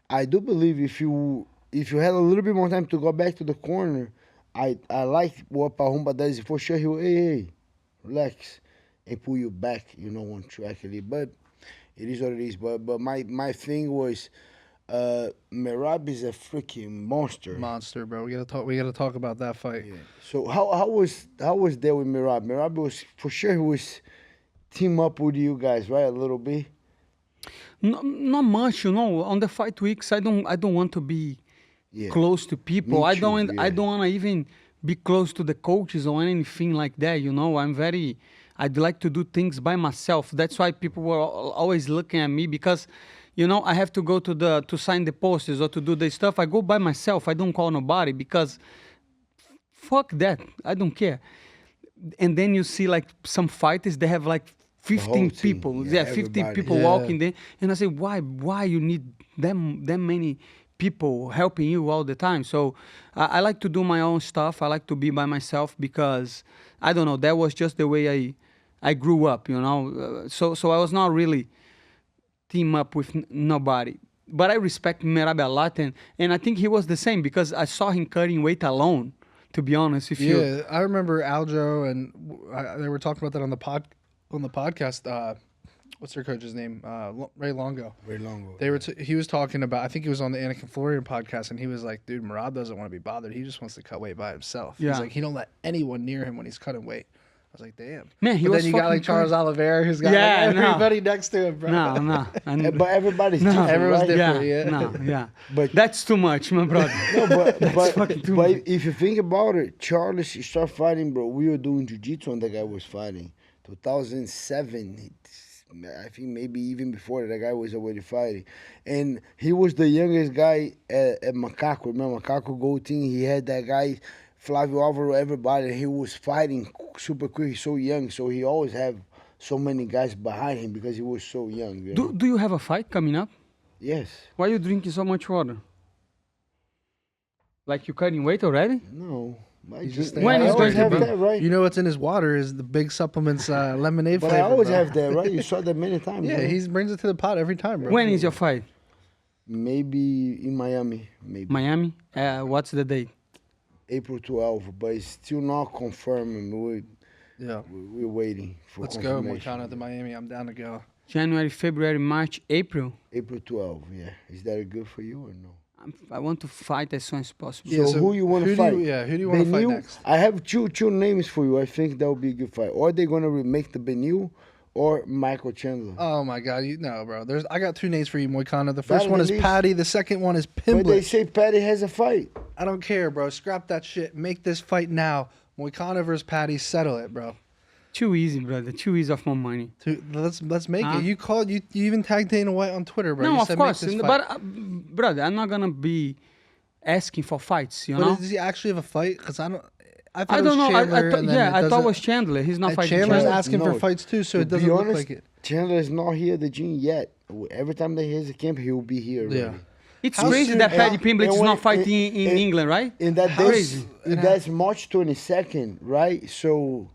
I do believe if you had a little bit more time to go back to the corner, I like what Pahumba does. For sure, he will. Hey, relax, and pull you back. You know, on track. But it is what it is. But my thing was, Merab is a freaking monster. Monster, bro. We gotta talk about that fight. Yeah. So how was that with Merab? Merab was for sure he was team up with you guys, right? A little bit. Not much, you know. On the fight weeks, I don't want to be close to people. Me I too, don't yeah. want to even be close to the coaches or anything like that. You know, I'd like to do things by myself. That's why people were always looking at me because, you know, I have to go to sign the posters or to do the stuff. I go by myself. I don't call nobody because fuck that. I don't care. And then you see like some fighters, they have like 15 team, people. yeah, 15 everybody. people Yeah. walking there. And I say, why you need them many people helping you all the time? So I like to do my own stuff. I like to be by myself because, I don't know, that was just the way I grew up, you know. So I was not really team up with nobody. But I respect Merab a lot. And I think he was the same because I saw him cutting weight alone, to be honest. Yeah, I remember Aljo and they were talking about that on the podcast. What's their coach's name? Ray Longo. Very long. He was talking about. I think he was on the Anakin Florian podcast, and he was like, "Dude, Merab doesn't want to be bothered. He just wants to cut weight by himself. Yeah. He's like, he don't let anyone near him when he's cutting weight." was like, damn. Man, he but was then you got fucking like Charles Oliveira, who's got Yeah, like no. everybody next to him, bro. No. And, But everybody's different, Everyone's right? different. yeah, yeah. no, yeah. But- That's too much, my brother. No, but fucking too but much. if you think about it, Charles started fighting, bro. We were doing jiu-jitsu when the guy was fighting. 2007, I think maybe even before that guy was already fighting. And he was the youngest guy at Macaco. Remember Macaco Gold Team? He had that guy, Flavio Alvaro, everybody. He was fighting super quick. He's so young, so he always have so many guys behind him because he was so young. You know? Do you have a fight coming up? Yes. Why are you drinking so much water? Like you cutting weight already? No. When I is always going to have be? that, right? You know what's in his water is the big supplements lemonade But flavor. I always bro. have that, right? You saw that many times. Yeah, right? he brings it to the pot every time, bro. When is your fight? Maybe in Miami, maybe. Miami? What's the date? April 12th, but it's still not confirmed. Yeah. We're waiting for Let's go, confirmation. Moicano to Miami. I'm down to go. January, February, March, April. April 12th, yeah. Is that good for you or no? I want to fight as soon as possible. Yeah, so who you want to fight? who do you want to fight Benil? next? I have two names for you. I think that would be a good fight. Or they're going to remake the Benil or Michael Chandler. Oh my God, bro. I got two names for you, Moicano. The first Better one than is these? Paddy. The second one is but they Pimblet. say Paddy has a fight. I don't care, bro. Scrap that shit. Make this fight now. Moicano versus Paddy. Settle it, bro. Too easy, brother. Too easy of my money. Let's make Huh? it. You even tagged Dana White on Twitter, bro. No, You of said, "Make course. this fight." But, brother, I'm not going to be asking for fights, you But know? does he actually have a fight? Because I thought I it was don't know. Chandler, and then I thought it doesn't- was Chandler. He's not and fighting Chandler's Chandler. asking for No, fights too, so to it doesn't be look honest, like it. Chandler is not here at the gym yet. Every time that he has a camp, he will be here. Yeah. already. It's How crazy soon- that Paddy and- Pimblett is and not when- fighting in and- England, right? And that How days, crazy. that's March 22nd, right? So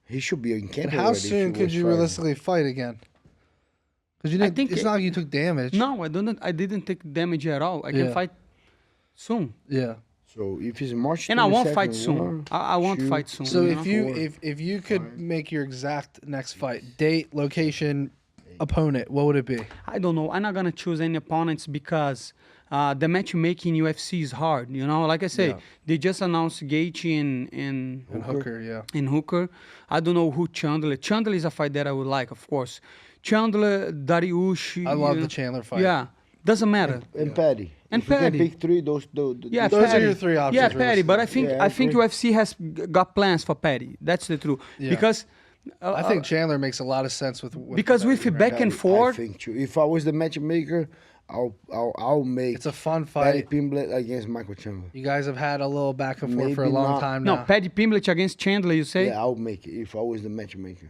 he should be in camp And how already if soon he could was you fighting. realistically fight again? Because you didn't. think It's it- not like you took damage. No, I didn't take damage at all. I can Yeah. fight soon. Yeah. So if it's March 22nd, And I won't fight soon. one, I won't two, fight soon. So you if know? you if you could make your exact next fight, date, location, opponent, what would it be? I don't know. I'm not gonna choose any opponents because the matchmaking in UFC is hard. You know, like I say, Yeah. they just announced Gaethje and And Hooker, yeah. Hooker. I don't know who Chandler. Chandler is a fight that I would like, of course. Chandler, Dariush. I love the Chandler fight. Yeah, doesn't matter. and Paddy. And If you Paddy. can pick three, those Yeah, Those are Paddy. your three options, Yeah, Paddy. But I think Yeah, I I think agree. UFC has got plans for Paddy. That's the truth. Yeah. Because I think Chandler makes a lot of sense with because with Paddy, back and I forth, think too. If I was the matchmaker, I'll make It's a fun Paddy fight. Pimblett against Michael Chandler. You guys have had a little back and forth for a Maybe long not. time no, now. Paddy Pimblett against Chandler. You say, Yeah, I'll make it if I was the matchmaker.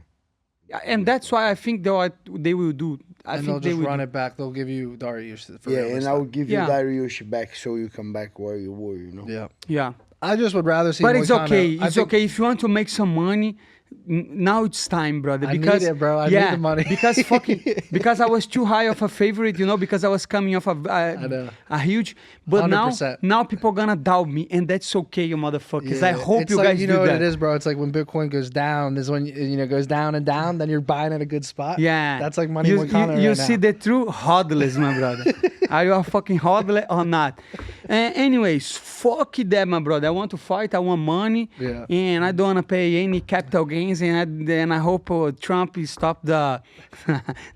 and that's why I think they will do. I And think they'll they just will. run it back. They'll give you Dariush for Yeah, real and this I'll time. give you Yeah. Dariush back so you come back where you were, you know? Yeah. Yeah, I just would rather see. but it's Moicano. okay. I It's think- okay if you want to make some money. Now it's time, brother. I need Because it, bro. I need yeah, the money. because I was too high of a favorite, you know, because I was coming off know. a huge. But 100%. now people gonna doubt me, and that's okay, you motherfuckers. I hope It's you like, guys you know do what that. it is, bro. It's like when Bitcoin goes down. Is when goes down and down. Then you're buying at a good spot. Yeah, That's like money. You, Moicano you right see now. the true hodlers, my brother. Are you a fucking hodler or not? Anyways, fuck that, my brother. I want to fight. I want money, Yeah. and I don't want to pay any capital gains. And I hope Trump stop the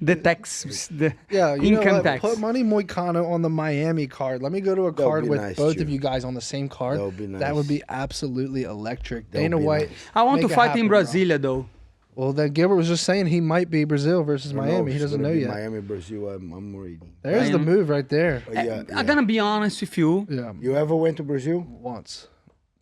the tax, the Yeah, you income know what? tax. Put money Moicano on the Miami card. Let me go to a That would card be with nice, both too. of you guys on the same card. That would be That would nice. be absolutely electric. That would Dana be White. nice. I want make to it fight happen, in bro. Brasilia, though. Well, then Gilbert was just saying he might be Brazil versus I don't Miami. if He it's doesn't gonna know be yet. Miami, Brazil, I'm waiting. There's the Miami. move right there. But yeah, I'm gonna be honest with you. Yeah, You ever went to Brazil? once.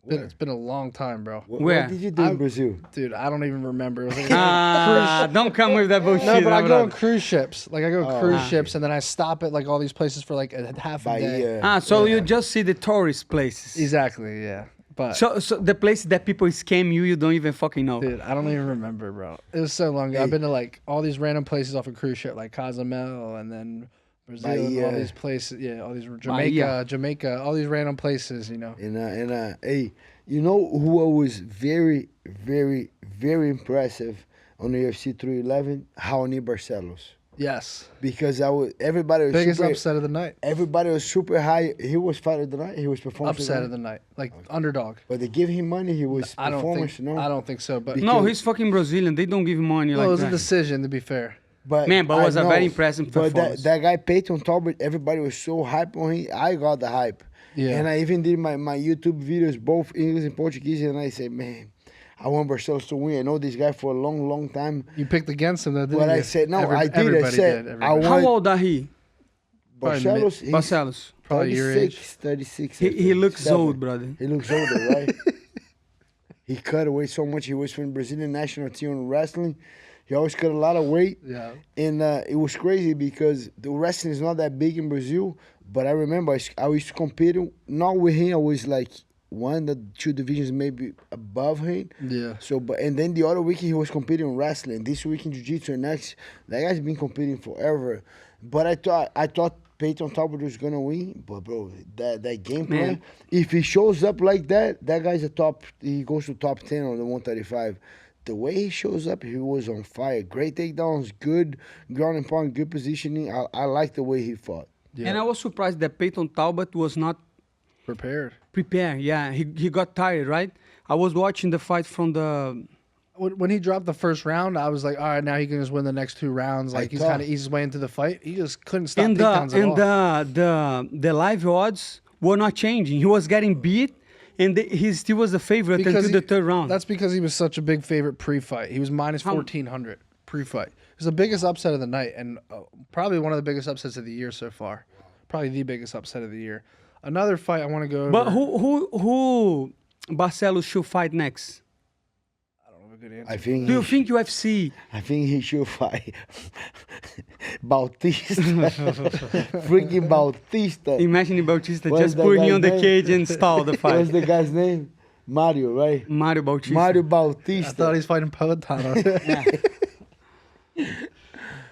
Where? It's been a long time, bro. Where? What did you do in Brazil? Dude, I don't even remember. It was like Don't come with that bullshit. no, but my I go brother. on cruise ships. Like I go on Oh, cruise okay. ships, and then I stop at like all these places for like a half a day. Bahia. So you just see the tourist places. Exactly. Yeah. But So the place that people scam you, you don't even fucking know. dude, I don't even remember, bro. It was so long ago. I've been to like all these random places off a cruise ship, like Cozumel, and then Brazil, and all Bahia. these places. Yeah, all these Bahia. Jamaica, all these random places. You know. And hey, you know who was very, very, very impressive on the UFC 311? Raoni Barcelos. Yes. because everybody was Biggest super, upset of the night. everybody was super high. He was fighter of the night. He was performance Upset of the night. Like underdog. But they give him money. He was I don't performance. think. No, I don't think so. But No, he's fucking Brazilian. They don't give him money well, it like was a that. decision to be fair. but Man, but it was a I very know, impressive But performance. that guy Payton Talbot, everybody was so hype on him. I got the hype. Yeah. And I even did my YouTube videos, both English and Portuguese, and I said, man, I want Barcelos to win. I know this guy for a long, long time. You picked against him, though, didn't But you? I said, no, I did. I Everybody said, did. I Everybody. want How old are he? Probably Barcelos. he's Barcelos. Probably your age. 36. He looks 37. old, brother. He looks older, right? He cut away so much. He was from Brazilian national team in wrestling. He always cut a lot of weight. Yeah. And it was crazy because the wrestling is not that big in Brazil. But I remember I used to compete, not with him. I was like one, 2 divisions maybe above him. Yeah. So, and then the other week he was competing in wrestling. This week in jiu-jitsu, and next, that guy's been competing forever. But I thought Payton Talbot was gonna win. But bro, that game plan, Man. if he shows up like that, that guy's a top. He goes to top 10 on the 135. The way he shows up, he was on fire. Great takedowns, good ground and pound, good positioning. I like the way he fought. Yeah. And I was surprised that Payton Talbot was not Prepared. prepared. Yeah, he got tired, right? I was watching the fight from the. When he dropped the first round, I was like, all right, now he can just win the next 2 rounds. Like he's thought- kind of eased his way into the fight. He just couldn't stop And takedowns at all. the live odds were not changing. He was getting beat, and he still was the favorite until the third round. That's because he was such a big favorite pre-fight. He was minus How- 1,400 pre-fight. It was the biggest upset of the night and probably one of the biggest upsets of the year so far. Probably the biggest upset of the year. Another fight I want to go over. But who Barcelos should fight next? I don't have a good answer. I think Do you think UFC? I think he should fight Bautista. Freaking Bautista. Imagine Bautista What's just that put him guy's on the name? cage and stall the What's fight. the guy's name? Mario, right? Mario Bautista. Mario I Bautista. thought he's fighting Payton.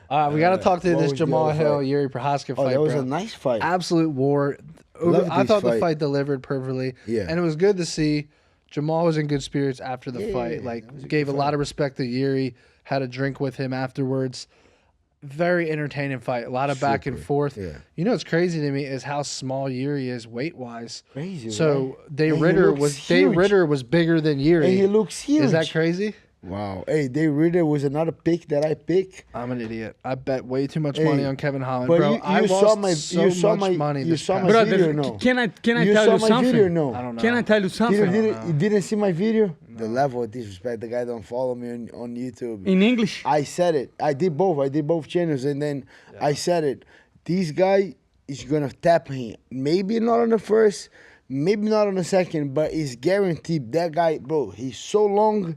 All right, we got to talk to What this was the Jamal other Hill, fight? Yuri Prohaska Oh, fight, that was bro. a nice fight. Absolute war. Love I this thought the fight. fight delivered perfectly. Yeah. And it was good to see Jamal was in good spirits after the Yeah, fight. that Like, was a gave a good lot fight. of respect to Yuri, had a drink with him afterwards. Very entertaining fight. A lot of back and Super, forth. yeah. You know what's crazy to me is how small Yuri is weight-wise. Crazy, So right? Day And he Ritter looks was huge. bigger than Yuri. And he looks huge. Is that crazy? Wow. Hey, Day Ritter was another pick that I picked. I'm an idiot. I bet way too much Hey, money on Kevin Holland, but bro. you I saw lost my- so you saw much my- money you this saw past my Brother, video, no. can I tell You you saw my something? video, no? I don't know. Can I tell you something? You didn't see my video? The level of disrespect. The guy don't follow me on YouTube. In English? I said it. I did both. I did both channels, and then I said it. This guy is gonna tap him. Maybe not on the first, maybe not on the second, but it's guaranteed. That guy, bro, he's so long,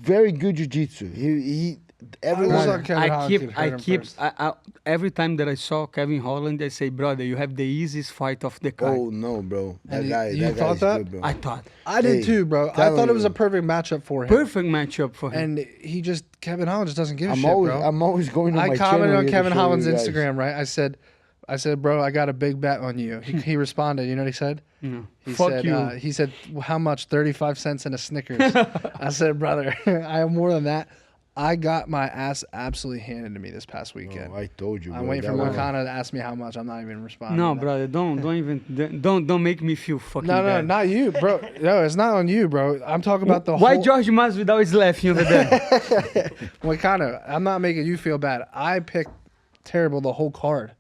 very good jiu-jitsu. He everyone. saw Kevin Holland could hurt him first. Every time that I saw Kevin Holland, I say, brother, you have the easiest fight of the card. Oh no, bro. That And guy. you That thought guy's that? good, bro. I thought. I did Hey, too, bro. I telling thought it was you. a perfect matchup for him. Perfect matchup for him. And he just Kevin Holland just doesn't give a I'm shit, always, bro. I'm always going to I my commented channel on here to Kevin show Holland's you guys. Instagram, right? I said, bro, I got a big bet on you. He responded. You know what he said? No. He Fuck said, you. He said, how much? 35 cents and a Snickers. I said, brother, I have more than that. I got my ass absolutely handed to me this past weekend. Oh, I told you, bro. I'm waiting for That was- Moicano to ask me how much. I'm not even responding. No, to that. brother, don't make me feel fucking No, bad. not you, bro. No, it's not on you, bro. I'm talking about the Why whole. George Masvidal is laughing over there? Moicano, I'm not making you feel bad. I picked terrible the whole card.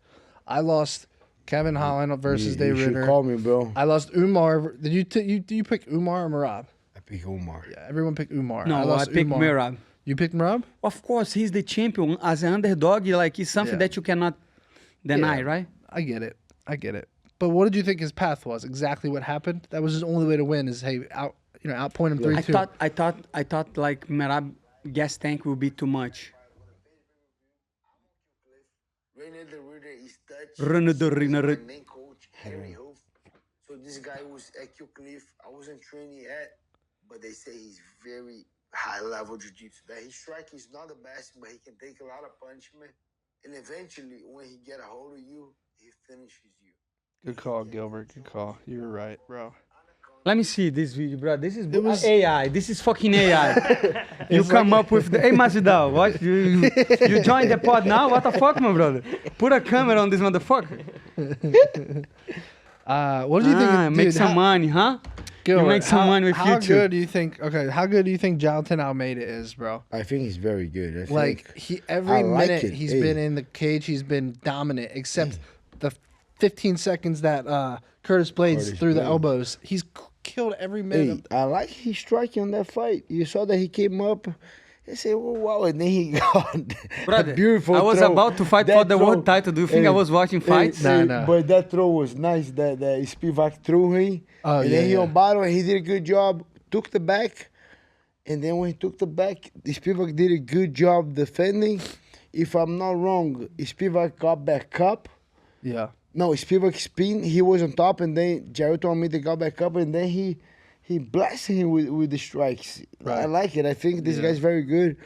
I lost Kevin Holland versus Day you should Ritter. call me, bro. I lost Umar. Did you pick Umar or Merab? I pick Omar. Yeah, everyone picked Umar. No, I lost picked Umar. Merab. You picked Merab? Of course, he's the champion. As an underdog, like it's something Yeah. that you cannot deny, Yeah. right? I get it. But what did you think his path was? Exactly what happened? That was his only way to win. Is outpoint him 3-2. I thought like Merab gas tank will be too much. René the Ritter is Dutch. René de Ridder. My main coach, Henry Hoof. So this guy was at Q Cliff. I wasn't training yet, but they say he's very high level jiu-jitsu. That his strike is not the best, but he can take a lot of punishment. And eventually, when he get a hold of you, he finishes you. Good call, Gilbert. Good call. You were right, bro. Let me see this video, bro. This is was- AI. This is fucking AI. You come up with the... Hey, Masvidal, what? You joined the pod now? What the fuck, my brother? Put a camera on this motherfucker. What do you think? Make Dude, some money, huh? Gilbert, you make some money with how YouTube. good do you think? Okay, how good do you think Jailton Almeida is, bro? I think he's very good. I Like think every I like minute it. he's Hey. been in the cage, he's been dominant. Except the 15 seconds that Curtis Blades Curtis through the Blades. elbows, he's killed every minute. Hey, I like his striking on that fight. You saw that he came up. I said, "Oh wow!" And then he got Brother, a beautiful. I was throw. about to fight That for the throw- world title. Do you think I was watching fights? Nah, nah. But that throw was nice. That Spivak threw him. Oh, and yeah, then he yeah. on bottom. He did a good job. Took the back, and then when he took the back, Spivak did a good job defending. If I'm not wrong, Spivak got back up. Yeah. No, Spivak spin. He was on top, and then Jailton Almeida got back up, and then he blasted him with the strikes. Right. I like it. I think this Yeah. guy's very good.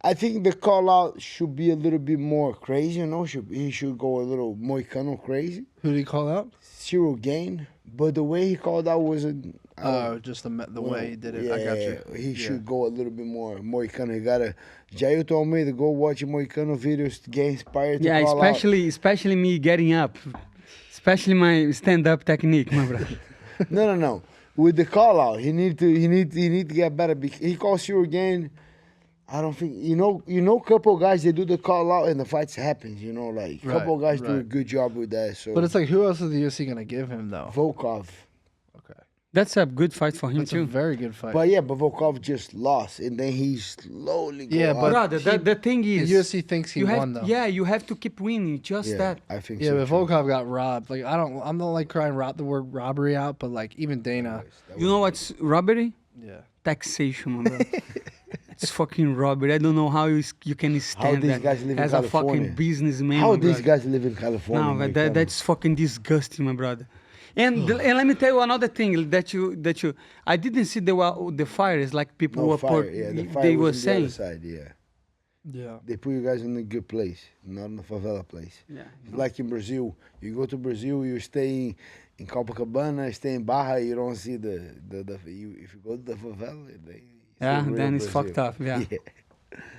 I think the call out should be a little bit more crazy. You know, he should go a little Moicano crazy. Who did he call out? Zero gain, but the way he called out wasn't. Oh, just the way he did it. I got you. He Yeah. should go a little bit more Moicano. He gotta Jailton Almeida go watch Moicano videos to get inspired to Yeah, call out. especially me getting up. Especially my stand-up technique, my brother. No. With the call out, he need to get better. He calls zero gain. I don't think you know. Couple guys they do the call out and the fights happens. You know, like Right, couple guys do a right. good job with that. So, But it's like, who else is the UFC gonna give him though? Volkov. Okay, That's a good fight for him that's a too. very good fight. But Volkov just lost, and then he slowly. Go Yeah, up. but Brother, the thing the is, UFC thinks he you have, won though. yeah, you have to keep winning. Just yeah, that. I think Yeah, so. but too. Volkov got robbed. Like I'm not like crying the word robbery out, but like even Dana. You know what's robbery? Yeah. Taxation, my brother. It's fucking robbery. I don't know how you can stand these that guys live in as a California? fucking businessman. How my these brother. guys live in California? No, my but God. that's fucking disgusting, my brother. And let me tell you another thing that you I didn't see the fires like people No were fire. Yeah, the fire they was were on the saying. other side. Yeah, Yeah. they put you guys in a good place, not in a favela place. Yeah. Like in Brazil, you go to Brazil, you stay in Copacabana, stay in Barra, you don't see if you go to the favela, Yeah, then it's fucked up. Yeah.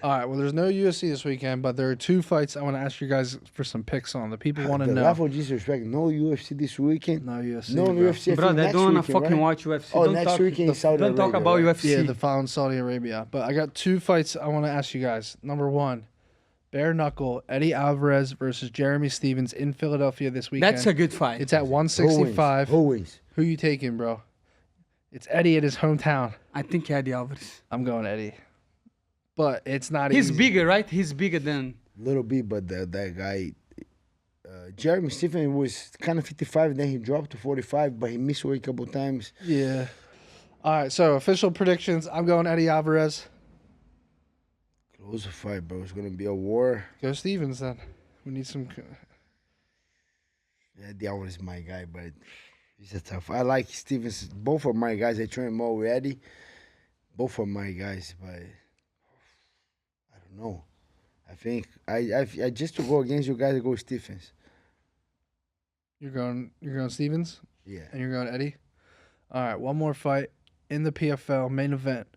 All right. Well, there's no UFC this weekend, but there are two fights I want to ask you guys for some picks on. The people want to The know. level of disrespect. No UFC this weekend. No UFC. No bro. UFC. I Bro, think they next don't wanna weekend, fucking right? watch UFC. Oh, Don't next talk, weekend in Saudi Don't talk Arabia, about right? UFC. Yeah, the foul in Saudi Arabia. But I got two fights I want to ask you guys. Number one, bare knuckle Eddie Alvarez versus Jeremy Stevens in Philadelphia this weekend. That's a good fight. It's at Who 165. wins? Who wins? Who you taking, bro? It's Eddie at his hometown. I think Eddie Alvarez. I'm going Eddie. But it's not He's easy. bigger, right? He's bigger than. Little bit, but that guy, Jeremy Stephen was kind of 55, then he dropped to 45, but he missed weight a couple times. Yeah. All right, so official predictions. I'm going Eddie Alvarez. Close fight, bro. It's gonna be a war. Go Stevens then. We need some. Yeah, Dion is my guy, but he's a tough. I like Stevens. Both of my guys. I train more with Eddie. Both of my guys, but I don't know. I think I just to go against you guys, I go Stephens. You're going Stevens Yeah. and you're going Eddie. All right, one more fight in the PFL main event.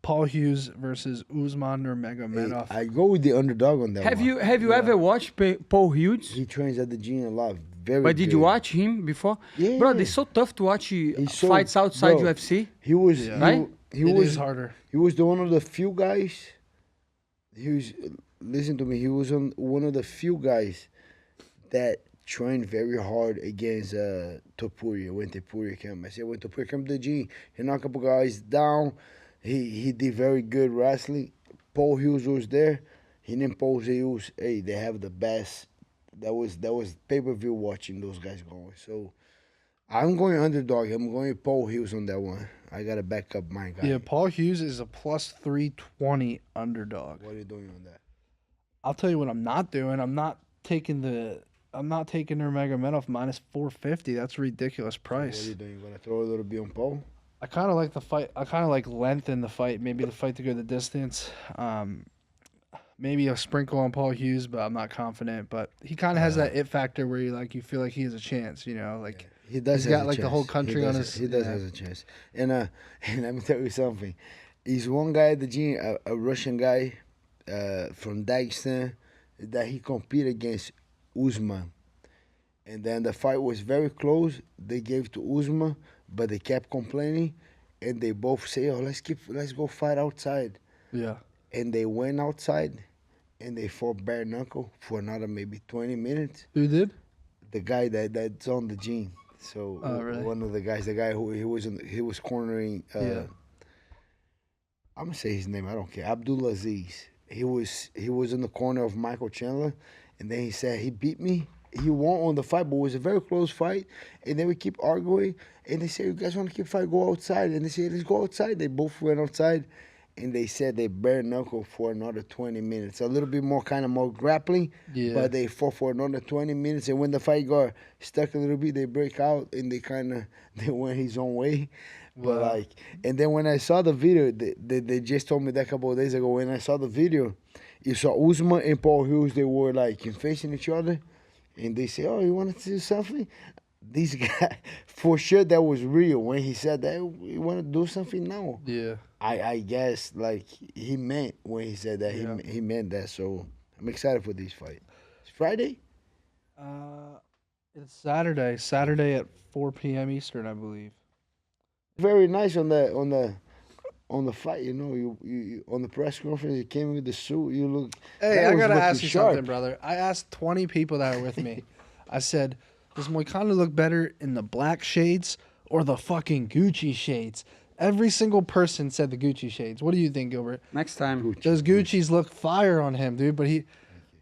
Paul Hughes versus Usman Nurmagomedov. I go with the underdog on that. Have one. you ever watched Paul Hughes? He trains at the gym a lot. Very. But did good. you watch him before? Yeah. Bro, it's so tough to watch so- fights outside bro. UFC. He was. Yeah. Right? He It was is harder. He was the one of the few guys. He was. Listen to me. He was one of the few guys that trained very hard against Topuria when Topuria came. I said when Topuria came to the gym, he knocked a couple guys down. He did very good wrestling. Paul Hughes was there. He didn't Paul Hughes. Hey, they have the best. That was pay-per-view watching those guys going. So I'm going underdog. I'm going Paul Hughes on that one. I gotta back up my guy. Yeah, Paul Hughes is a plus 320 underdog. What are you doing on that? I'll tell you what I'm not doing. I'm not taking Nurmagomedov minus 450. That's a ridiculous What are price. you doing? You gonna throw a little bit on Paul? I kind of like the fight. I kind of like length in the fight. Maybe the fight to go the distance. maybe a sprinkle on Paul Hughes, but I'm not confident. But he kind of has that it factor where you feel like he has a chance. Like He does. he's Has got a like the whole chance. country on his. He does has a chance. And and let me tell you something. He's one guy at the gym, a Russian guy, from Dagestan, that he competed against Usman. And then the fight was very close. They gave to Usman, but they kept complaining, and they both say, "Oh, let's go fight outside." Yeah. And they went outside, and they fought bare knuckle for another maybe 20 minutes. Who did? The guy that's on the gym. So Really? one of the guys, the guy who he was cornering. Yeah. I'm gonna say his name. I don't care. Abdulaziz. He was in the corner of Michael Chandler, and then he said he beat me. He won on the fight, but it was a very close fight. And then we keep arguing, and they say, "You guys want to keep fight? Go outside." And they say, "Let's go outside." They both went outside, and they said they bare knuckle for another 20 minutes. A little bit more, kind of more grappling, Yeah. but they fought for another 20 minutes. And when the fight got stuck a little bit, they break out, and they went his own way. But Wow. and then when I saw the video, they just told me that a couple of days ago. When I saw the video, you saw Usman and Paul Hughes. They were like facing each other, and they say, "Oh, you want to do something?" These guys, for sure, that was real. When he said that, you want to do something now. Yeah. I guess like he meant when he said that. Yeah. He meant that. So I'm excited for this fight. It's Friday. It's Saturday. Saturday at 4 p.m. Eastern, I believe. Very nice on the fight. You know, you on the press conference, you came with the suit. You look. Hey, that I was gotta looking ask you sharp. something, brother. I asked 20 people that were with me. I said, "Does Moicano look better in the black shades or the fucking Gucci shades?" Every single person said the Gucci shades. What do you think, Gilbert? Next time. Those Gucci's look fire on him, dude. But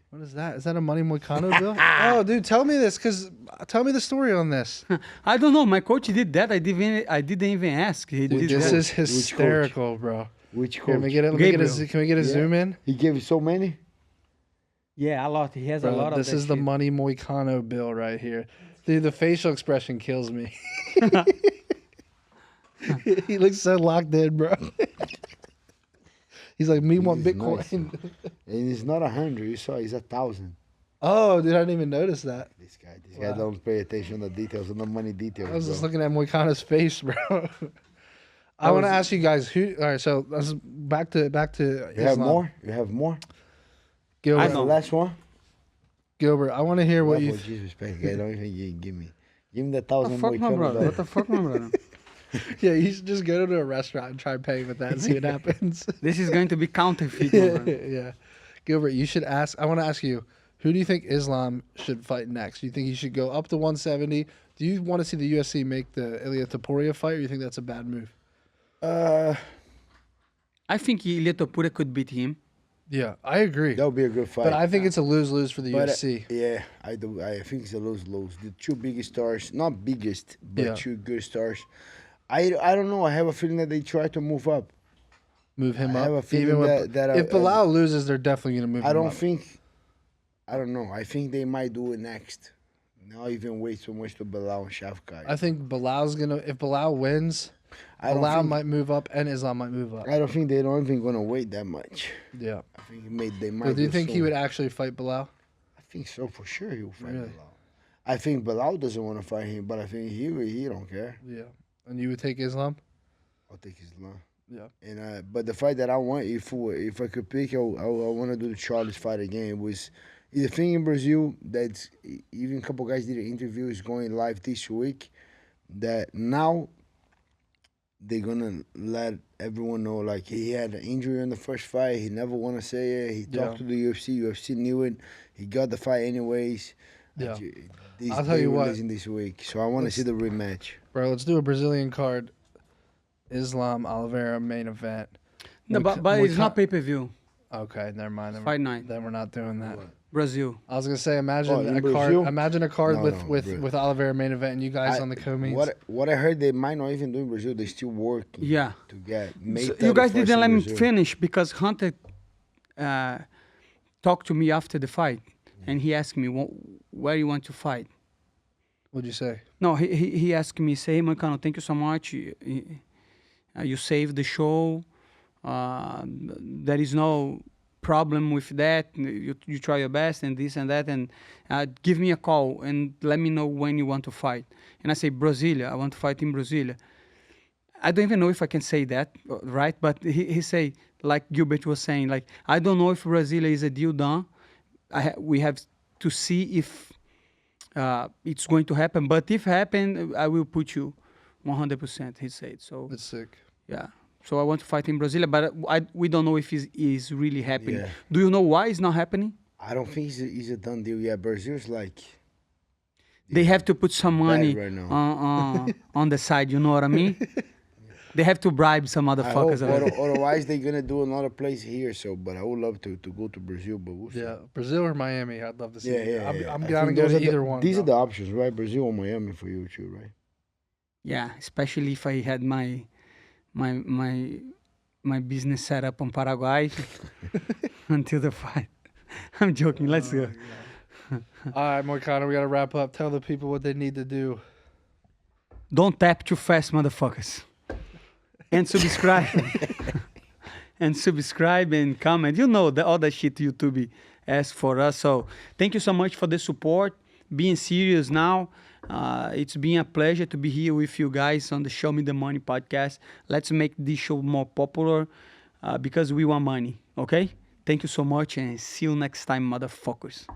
what is that? Is that a Money Moicano bill? Oh, dude, tell me this, tell me the story on this. I don't know. My coach did that. I didn't even ask. He Dude, did this that. is hysterical, bro. Which Here, coach? let me get it. Gabriel. Can we get a zoom in? He gave you so many. Yeah, a lot. He has a Bro, lot of this that is the shit. Money Moicano bill right here. Dude, the facial expression kills me. He looks so locked in, bro. He's like, me want He's Bitcoin. nice. And it's not 100. You saw, it's 1,000. Oh, dude, I didn't even notice that. This guy don't pay attention to the details, on the money details. I was just bro. looking at Moicano's face, bro. I want to ask you guys who. All right, so let's back to You have Islam. more? You have more? Gilbert, I The know. last one? Gilbert, I want to hear what Love you. with disrespect. Guy, don't even give me. Give me the What the 1,000 fuck, my Moicano brother? dollar. What the fuck, my brother? Yeah, you should just go to a restaurant and try paying with that and see what happens. This is going to be counterfeit, my brother. Yeah, Gilbert, you should ask. I want to ask you, who do you think Islam should fight next? Do you think he should go up to 170? Do you want to see the UFC make the Ilia Topuria fight, or do you think that's a bad move? I think Ilia Topuria could beat him. Yeah, I agree. That would be a good fight. But I think it's a lose-lose for the But, UFC. yeah, I do. I think it's a lose-lose. The two biggest stars, not biggest, but Yeah. two good stars. I don't know. I have a feeling that they try to move up. Move him I up. have a feeling Even with, that if Bilal loses, they're definitely going to move I him don't up. think. I don't know. I think they might do it next. Not even wait so much to Bilal and Shafkai. I think Bilal's going to... If Bilal wins, I don't Bilal think- might move up and Islam might move up. I don't think they're not even gonna wait that much. Yeah. I think they might. But do you think he soon. would actually fight Bilal? I think so for sure. He will fight Really? Bilal. I think Bilal doesn't want to fight him, but I think he don't care. Yeah. And you would take Islam? I'll take his long. Yeah. And but the fight that I want, if I could pick, I want to do the Charles fight again. It was the thing in Brazil that even a couple guys did an interview is going live this week. That now they're gonna let everyone know like he had an injury in the first fight. He never want to say it. He talked to the UFC. UFC knew it. He got the fight anyways. Yeah. I'll tell you what. releasing this week, so I want to see the rematch. Bro, let's do a Brazilian card. Islam Oliveira main event. No, but it's not pay-per-view. Okay, never mind. Then Fight night. Then we're not doing that. Brazil. I was gonna say, imagine Oh, in a card. Brazil? Imagine a card No, with no, with Brazil. with Oliveira main event and you guys on the co-mains. What I heard, they might not even do in Brazil. They still working. Yeah. To get May So you guys 31st didn't in let me Brazil. finish because Hunter talked to me after the fight, and he asked me where you want to fight. What'd you say? No, he asked me, say, hey, Moicano, thank you so much. You saved the show. There is no problem with that. You try your best and this and that, and give me a call and let me know when you want to fight. And I say, Brasilia, I want to fight in Brasilia. I don't even know if I can say that, right? But he say, like Gilbert was saying, like, I don't know if Brasilia is a deal done. We have to see if it's going to happen. But if happen, I will put you 100%, he said. So That's sick. yeah. So I want to fight in Brasilia, but we don't know if it's really happening. Yeah. Do you know why it's not happening? I don't think it's a done deal yet. Brazil's like They have to put some money right now. on the side, you know what I mean? They have to bribe some I hope, motherfuckers. already. otherwise they're gonna do another place here. So, but I would love to go to Brazil. But we'll see. Yeah, Brazil or Miami, I'd love to see. Yeah. I'm I down to think go those to are either one. These are though. the options, right? Brazil or Miami for you too, right? Yeah, especially if I had my business set up on Paraguay until the fight. I'm joking. Let's go. All right, Moicano, we got to wrap up. Tell the people what they need to do. Don't tap too fast, motherfuckers. And subscribe. And subscribe and comment. You know, all the shit YouTube asks for us. So thank you so much for the support. Being serious now. It's been a pleasure to be here with you guys on the Show Me the Money podcast. Let's make this show more popular because we want money. Okay? Thank you so much and see you next time, motherfuckers.